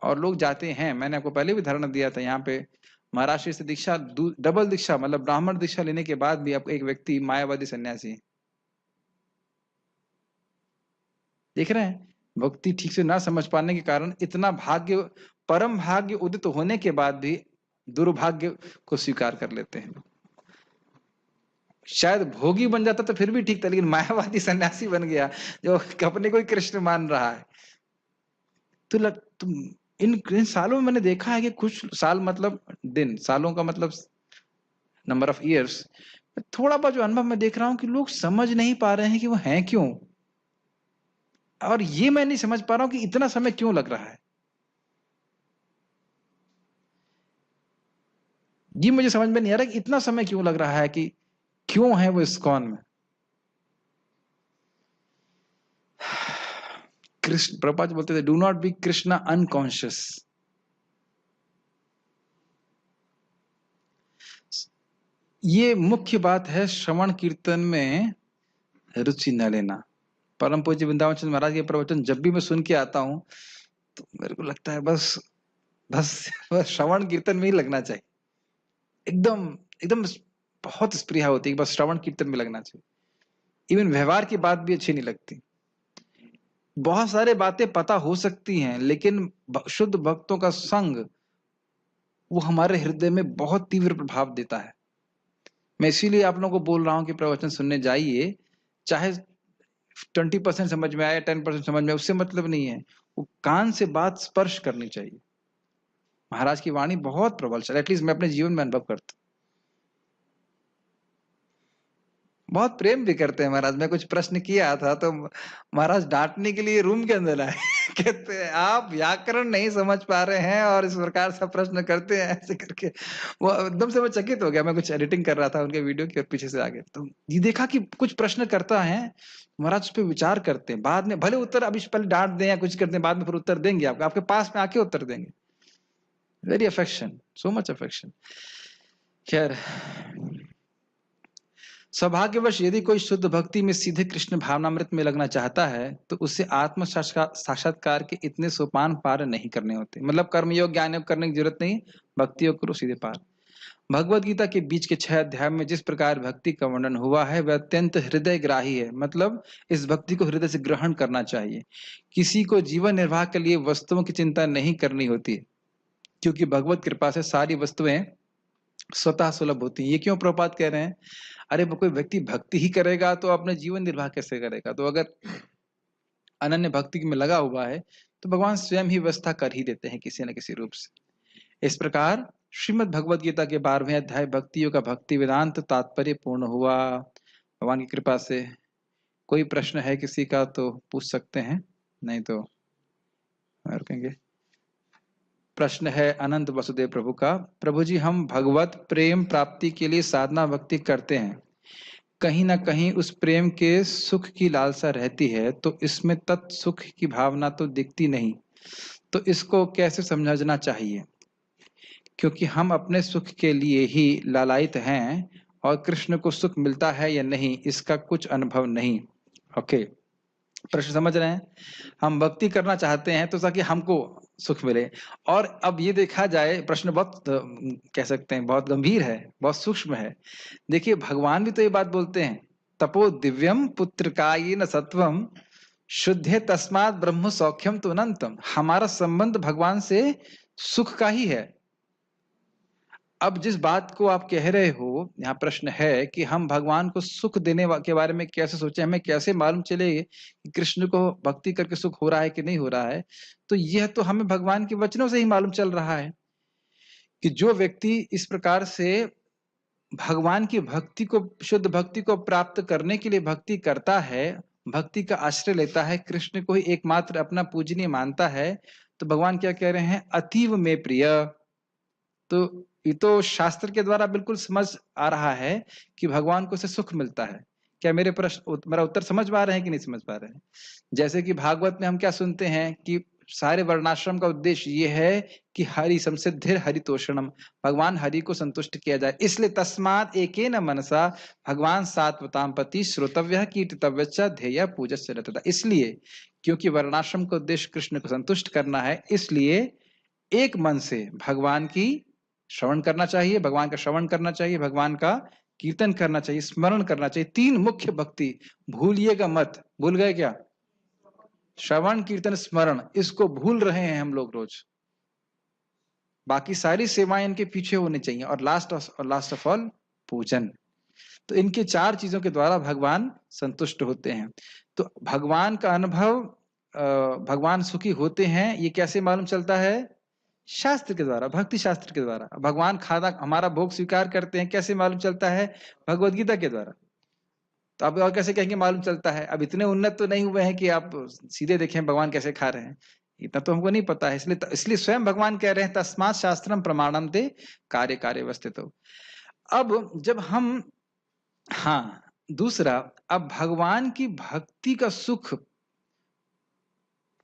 Speaker 1: और लोग जाते हैं, मैंने आपको पहले भी उदाहरण दिया था, यहाँ पे महाराष्ट्र से दीक्षा, डबल दीक्षा मतलब ब्राह्मण दीक्षा लेने के बाद भी आपको एक व्यक्ति मायावादी सन्यासी, देख रहे हैं, भक्ति ठीक से ना समझ पाने के कारण इतना भाग्य, परम भाग्य उदित होने के बाद भी दुर्भाग्य को स्वीकार कर लेते हैं। शायद भोगी बन जाता तो फिर भी ठीक था, लेकिन मायावादी सन्यासी बन गया जो अपने को ही कृष्ण मान रहा है। तो इन सालों में मैंने देखा है कि कुछ साल मतलब दिन, सालों का मतलब नंबर ऑफ ईयर्स, थोड़ा बहुत जो अनुभव मैं देख रहा हूं कि लोग समझ नहीं पा रहे हैं कि वो हैं क्यों, और ये मैं नहीं समझ पा रहा हूं कि इतना समय क्यों लग रहा है। ये मुझे समझ में नहीं आ रहा कि इतना समय क्यों लग रहा है, कि क्यों है वो इस्कॉन में। कृष्ण, प्रभुपाद बोलते थे, do not be Krishna unconscious. ये मुख्य बात है, श्रवण कीर्तन में रुचि न लेना। परम पूज्य वृंदावन चंद्र महाराज के प्रवचन जब भी मैं सुन के आता हूं तो मेरे को लगता है बस श्रवण कीर्तन में ही लगना चाहिए। एकदम एकदम बहुत स्प्रिया होती है, बस श्रवण कीर्तन में लगना चाहिए। इवन व्यवहार की बात भी अच्छी नहीं लगती। बहुत सारे बातें पता हो सकती हैं, लेकिन शुद्ध भक्तों का संग वो हमारे हृदय में बहुत तीव्र प्रभाव देता है। मैं इसीलिए आप लोगों को बोल रहा हूं कि प्रवचन सुनने जाइए, चाहे 20% समझ में आए, 10% समझ में, उससे मतलब नहीं है, वो कान से बात स्पर्श करनी चाहिए। महाराज की वाणी बहुत प्रबलशाली, एटलीस्ट मैं अपने जीवन में अनुभव करता हूं। बहुत प्रेम भी करते हैं महाराज। मैं कुछ प्रश्न किया था तो महाराज डांटने के लिए रूम के अंदर आए कहते हैं आप व्याकरण नहीं समझ पा रहे हैं और इस प्रकार से प्रश्न करते हैं, ऐसे करके। वो एकदम से मैं चकित हो गया। मैं कुछ एडिटिंग कर रहा था उनके वीडियो की और पीछे से आगे तो ये देखा कि कुछ प्रश्न करता है महाराज, उस पर विचार करते हैं, बाद में भले उत्तर अभी पहले डांट दें या कुछ करते हैं, बाद में फिर उत्तर देंगे, आपको आपके पास में आके उत्तर देंगे। Very affection, so much affection. खैर, सौभाग्यवश यदि कोई शुद्ध भक्ति में सीधे कृष्ण भावनामृत में लगना चाहता है तो उसे आत्म साक्षात्कार के इतने सोपान पार नहीं करने होते। मतलब कर्मयोग ज्ञान योग करने की जरूरत नहीं, भक्ति योग करो सीधे पार। भगवद गीता के बीच के 6 अध्याय में जिस प्रकार भक्ति का वर्णन हुआ है वह अत्यंत हृदयग्राही है। मतलब इस भक्ति को हृदय से ग्रहण करना चाहिए। किसी को जीवन निर्वाह के लिए वस्तुओं की चिंता नहीं करनी होती, क्योंकि भगवत कृपा से सारी वस्तुएं स्वतः सुलभ होती है। ये क्यों प्रभुपाद कह रहे हैं? अरे कोई व्यक्ति भक्ति ही करेगा तो अपने जीवन निर्वाह कैसे करेगा? तो अगर अनन्य भक्ति में लगा हुआ है तो भगवान स्वयं ही व्यवस्था कर ही देते हैं किसी न किसी रूप से। इस प्रकार श्रीमद् भगवद गीता के 12वें अध्याय भक्तियों का भक्ति वेदांत तात्पर्य पूर्ण हुआ। भगवान की कृपा से कोई प्रश्न है किसी का तो पूछ सकते हैं, नहीं तो रुकेंगे। प्रश्न है अनंत वसुदेव प्रभु का, प्रभु जी हम भगवत प्रेम प्राप्ति के लिए साधना भक्ति करते हैं, कहीं ना कहीं उस प्रेम के सुख की लालसा रहती है, तो इसमें तत्सुख की भावना तो दिखती नहीं, तो इसको कैसे समझना चाहिए? क्योंकि हम अपने सुख के लिए ही लालायित हैं और कृष्ण को सुख मिलता है या नहीं इसका कुछ अनुभव नहीं। ओके, प्रश्न समझ रहे हैं? हम भक्ति करना चाहते हैं तो ताकि हमको सुख मिले। और अब ये देखा जाए, प्रश्न बहुत कह सकते हैं बहुत गंभीर है, बहुत सूक्ष्म है। देखिए भगवान भी तो ये बात बोलते हैं, तपो दिव्यम पुत्रकायेन न सत्वम शुद्धे तस्मात् ब्रह्म सौख्यम तो अनंतम। हमारा संबंध भगवान से सुख का ही है। अब जिस बात को आप कह रहे हो, यहाँ प्रश्न है कि हम भगवान को सुख देने के बारे में कैसे सोचें, हमें कैसे मालूम चले कि कृष्ण को भक्ति करके सुख हो रहा है कि नहीं हो रहा है? तो यह तो हमें भगवान के वचनों से ही मालूम चल रहा है, कि जो व्यक्ति इस प्रकार से भगवान की भक्ति को, शुद्ध भक्ति को प्राप्त करने के लिए भक्ति करता है, भक्ति का आश्रय लेता है, कृष्ण को ही एकमात्र अपना पूजनीय मानता है, तो भगवान क्या कह रहे हैं, अतीव में प्रिय। तो ये तो शास्त्र के द्वारा बिल्कुल समझ आ रहा है कि भगवान को से सुख मिलता है। क्या मेरे प्रश्न, मेरा उत्तर समझ पा रहे हैं कि नहीं समझ पा रहे हैं? जैसे कि भागवत में हम क्या सुनते हैं कि सारे वर्णाश्रम का उद्देश्य ये है कि हरि संसिद्धिर हरितोषणम, भगवान हरि को संतुष्ट किया जाए, इसलिए तस्मात् एकेन मनसा भगवान सात्वताम पति श्रोतव्य कीर्तितव्य च ध्येय पूजस्य रतता। इसलिए क्योंकि वर्णाश्रम का उद्देश्य कृष्ण को संतुष्ट करना है, इसलिए एक मन से भगवान की श्रवण करना चाहिए, भगवान का श्रवण करना चाहिए, भगवान का कीर्तन करना चाहिए, स्मरण करना चाहिए। तीन मुख्य भक्ति भूलिएगा मत। भूल गए क्या? श्रवण, कीर्तन, स्मरण, इसको भूल रहे हैं हम लोग रोज। बाकी सारी सेवाएं इनके पीछे होनी चाहिए, और लास्ट ऑफ ऑल पूजन। तो इनके चार चीजों के द्वारा भगवान संतुष्ट होते हैं। तो भगवान का अनुभव, भगवान सुखी होते हैं, ये कैसे मालूम चलता है? शास्त्र के द्वारा, भक्ति शास्त्र के द्वारा। भगवान खाना, हमारा भोग स्वीकार करते हैं, कैसे मालूम चलता है? भगवत गीता के द्वारा। तो आप और कैसे कहेंगे मालूम चलता है? अब इतने उन्नत तो नहीं हुए हैं कि आप सीधे देखें भगवान कैसे खा रहे हैं, इतना तो हमको नहीं पता है। इसलिए स्वयं भगवान कह रहे हैं तस्मात् शास्त्रम प्रमाणम ते कार्य कार्य अवस्थितो। अब जब हम, हाँ दूसरा, अब भगवान की भक्ति का सुख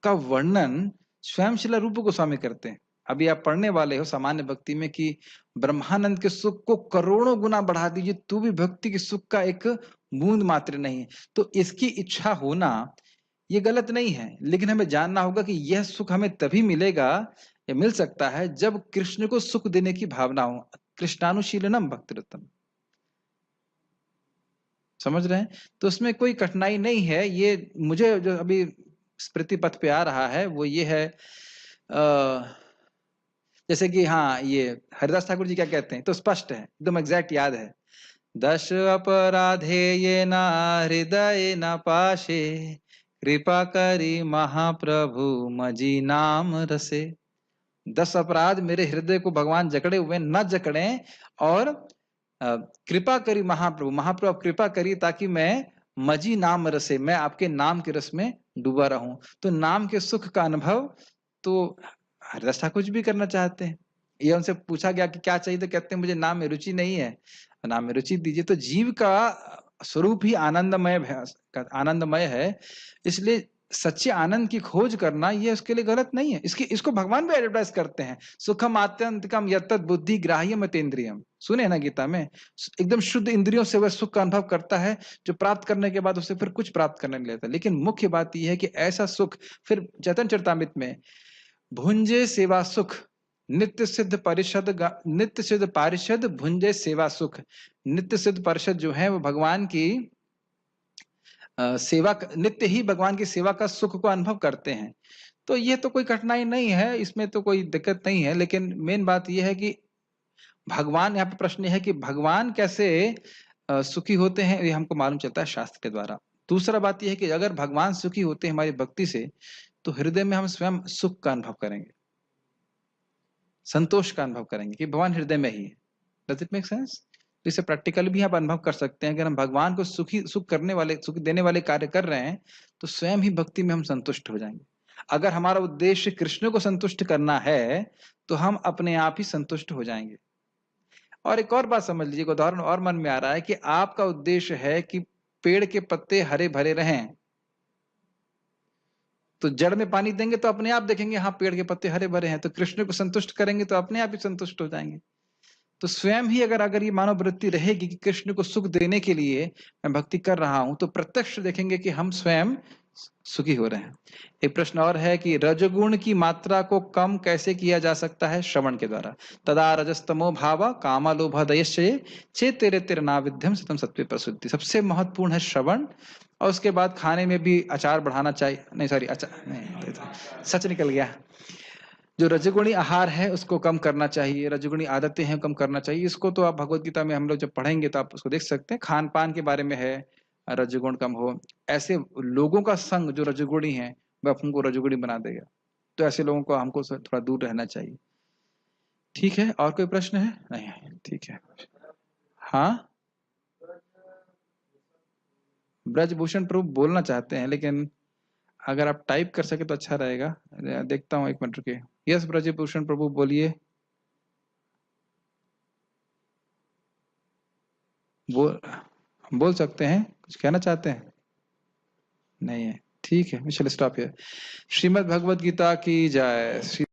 Speaker 1: का वर्णन स्वयं श्रील रूप गोस्वामी करते हैं। अभी आप पढ़ने वाले हो सामान्य भक्ति में कि ब्रह्मानंद के सुख को करोड़ों गुना बढ़ा दीजिए तो भी भक्ति के सुख का एक बूंद मात्र नहीं है। तो इसकी इच्छा होना ये गलत नहीं है, लेकिन हमें जानना होगा कि यह सुख हमें तभी मिलेगा या मिल सकता है जब कृष्ण को सुख देने की भावना हो। कृष्णानुशीलनम भक्तिरतम, समझ रहे हैं? तो उसमें कोई कठिनाई नहीं है। ये मुझे जो अभी स्मृति पथ पे आ रहा है वो ये है, जैसे कि हाँ, ये हरिदास ठाकुर जी क्या कहते हैं, तो स्पष्ट है, एकदम एग्जैक्ट याद है। दश अपराधे ये न हृदय न पाशे, कृपा करी महाप्रभु मजी नाम रसे। 10 अपराध मेरे हृदय को भगवान जकड़े हुए न जकड़े, और कृपा करी महाप्रभु, महाप्रभु कृपा करी ताकि मैं मजी नाम रसे, मैं आपके नाम के रस में डूबा रहूं। तो नाम के सुख का अनुभव तो हरिदास ठाकुर कुछ भी करना चाहते हैं। ये उनसे पूछा गया कि क्या चाहिए, तो कहते हैं मुझे नाम में रुचि नहीं है, नाम में रुचि दीजिए। तो जीव का स्वरूप ही आनंदमय है, इसलिए सच्चे आनंद की खोज करना ये उसके लिए गलत नहीं है। इसको भगवान भी एडवर्टाइज करते हैं, सुखम आत्यंतिकम यत्तद् बुद्धि ग्राह्यम अतीन्द्रियम। सुने ना गीता में, एकदम शुद्ध इंद्रियों से वह सुख का अनुभव करता है, जो प्राप्त करने के बाद उसे फिर कुछ प्राप्त करने नहीं लेता। लेकिन मुख्य बात यह है कि ऐसा सुख, फिर चैतन्य चरितामृत में भुंजे सेवा सुख नित्य सिद्ध पारिषद भुंजे सेवा सुख। नित्य सिद्ध पारिषद जो है वो भगवान की सेवा, नित्य ही भगवान की सेवा का सुख को अनुभव करते हैं। तो ये तो कोई कठिनाई नहीं है, इसमें तो कोई दिक्कत नहीं है। लेकिन मेन बात यह है कि भगवान, यहाँ पे प्रश्न है कि भगवान कैसे सुखी होते हैं, ये हमको मालूम चलता है शास्त्र के द्वारा। दूसरा बात यह है कि अगर भगवान सुखी होते हैं हमारी भक्ति से, तो हृदय में हम स्वयं सुख का अनुभव करेंगे, संतोष का अनुभव करेंगे कि भगवान हृदय में ही है। Does it make sense? तो इसे प्रैक्टिकल भी आप अनुभव कर सकते हैं। अगर हम भगवान को सुख करने वाले, सुख देने वाले कार्य कर रहे हैं, तो स्वयं ही भक्ति में हम संतुष्ट हो जाएंगे। अगर हमारा उद्देश्य कृष्ण को संतुष्ट करना है, तो हम अपने आप ही संतुष्ट हो जाएंगे। और एक और बात समझ लीजिए, उदाहरण और मन में आ रहा है कि आपका उद्देश्य है कि पेड़ के पत्ते हरे भरे रहें, तो जड़ में पानी देंगे तो अपने आप देखेंगे हाँ पेड़ के पत्ते हरे भरे हैं। तो कृष्ण को संतुष्ट करेंगे तो अपने आप ही संतुष्ट हो जाएंगे। तो स्वयं ही अगर ये मानव वृत्ति रहेगी कि कृष्ण को सुख देने के लिए मैं भक्ति कर रहा हूं, तो प्रत्यक्ष देखेंगे कि हम स्वयं सुखी हो रहे हैं। एक प्रश्न और है कि रजगुण की मात्रा को कम कैसे किया जा सकता है? श्रवण के द्वारा। तदा रजस्तमो भाव कामालोभदयश्चये चेतेरे तिरनाविध्यम सतम सत्वे प्रसिद्धि। सबसे महत्वपूर्ण है श्रवण, और उसके बाद खाने में भी अचार बढ़ाना चाहिए, नहीं सॉरी अचार नहीं, सच निकल गया। जो रजगुणी आहार है उसको कम करना चाहिए, रजगुणी आदतें हैं कम करना चाहिए। इसको तो आप भगवत गीता में हम लोग जब पढ़ेंगे तो आप उसको देख सकते हैं। खान पान के बारे में है, रजगुण कम हो। ऐसे लोगों का संग जो रजगुणी है वह हमको रजगुणी बना देगा, तो ऐसे लोगों को हमको थोड़ा दूर रहना चाहिए। ठीक है, और कोई प्रश्न है? नहीं है, ठीक है। हाँ, ब्रजभूषण प्रभु बोलना चाहते हैं, लेकिन अगर आप टाइप कर सके तो अच्छा रहेगा। देखता हूँ, 1 मिनट रुकिए। यस ब्रजभूषण प्रभु, बोलिए। बोल सकते हैं, कुछ कहना चाहते हैं? नहीं है, ठीक है, we shall stop here। Shrimad Bhagavad Gita की जय।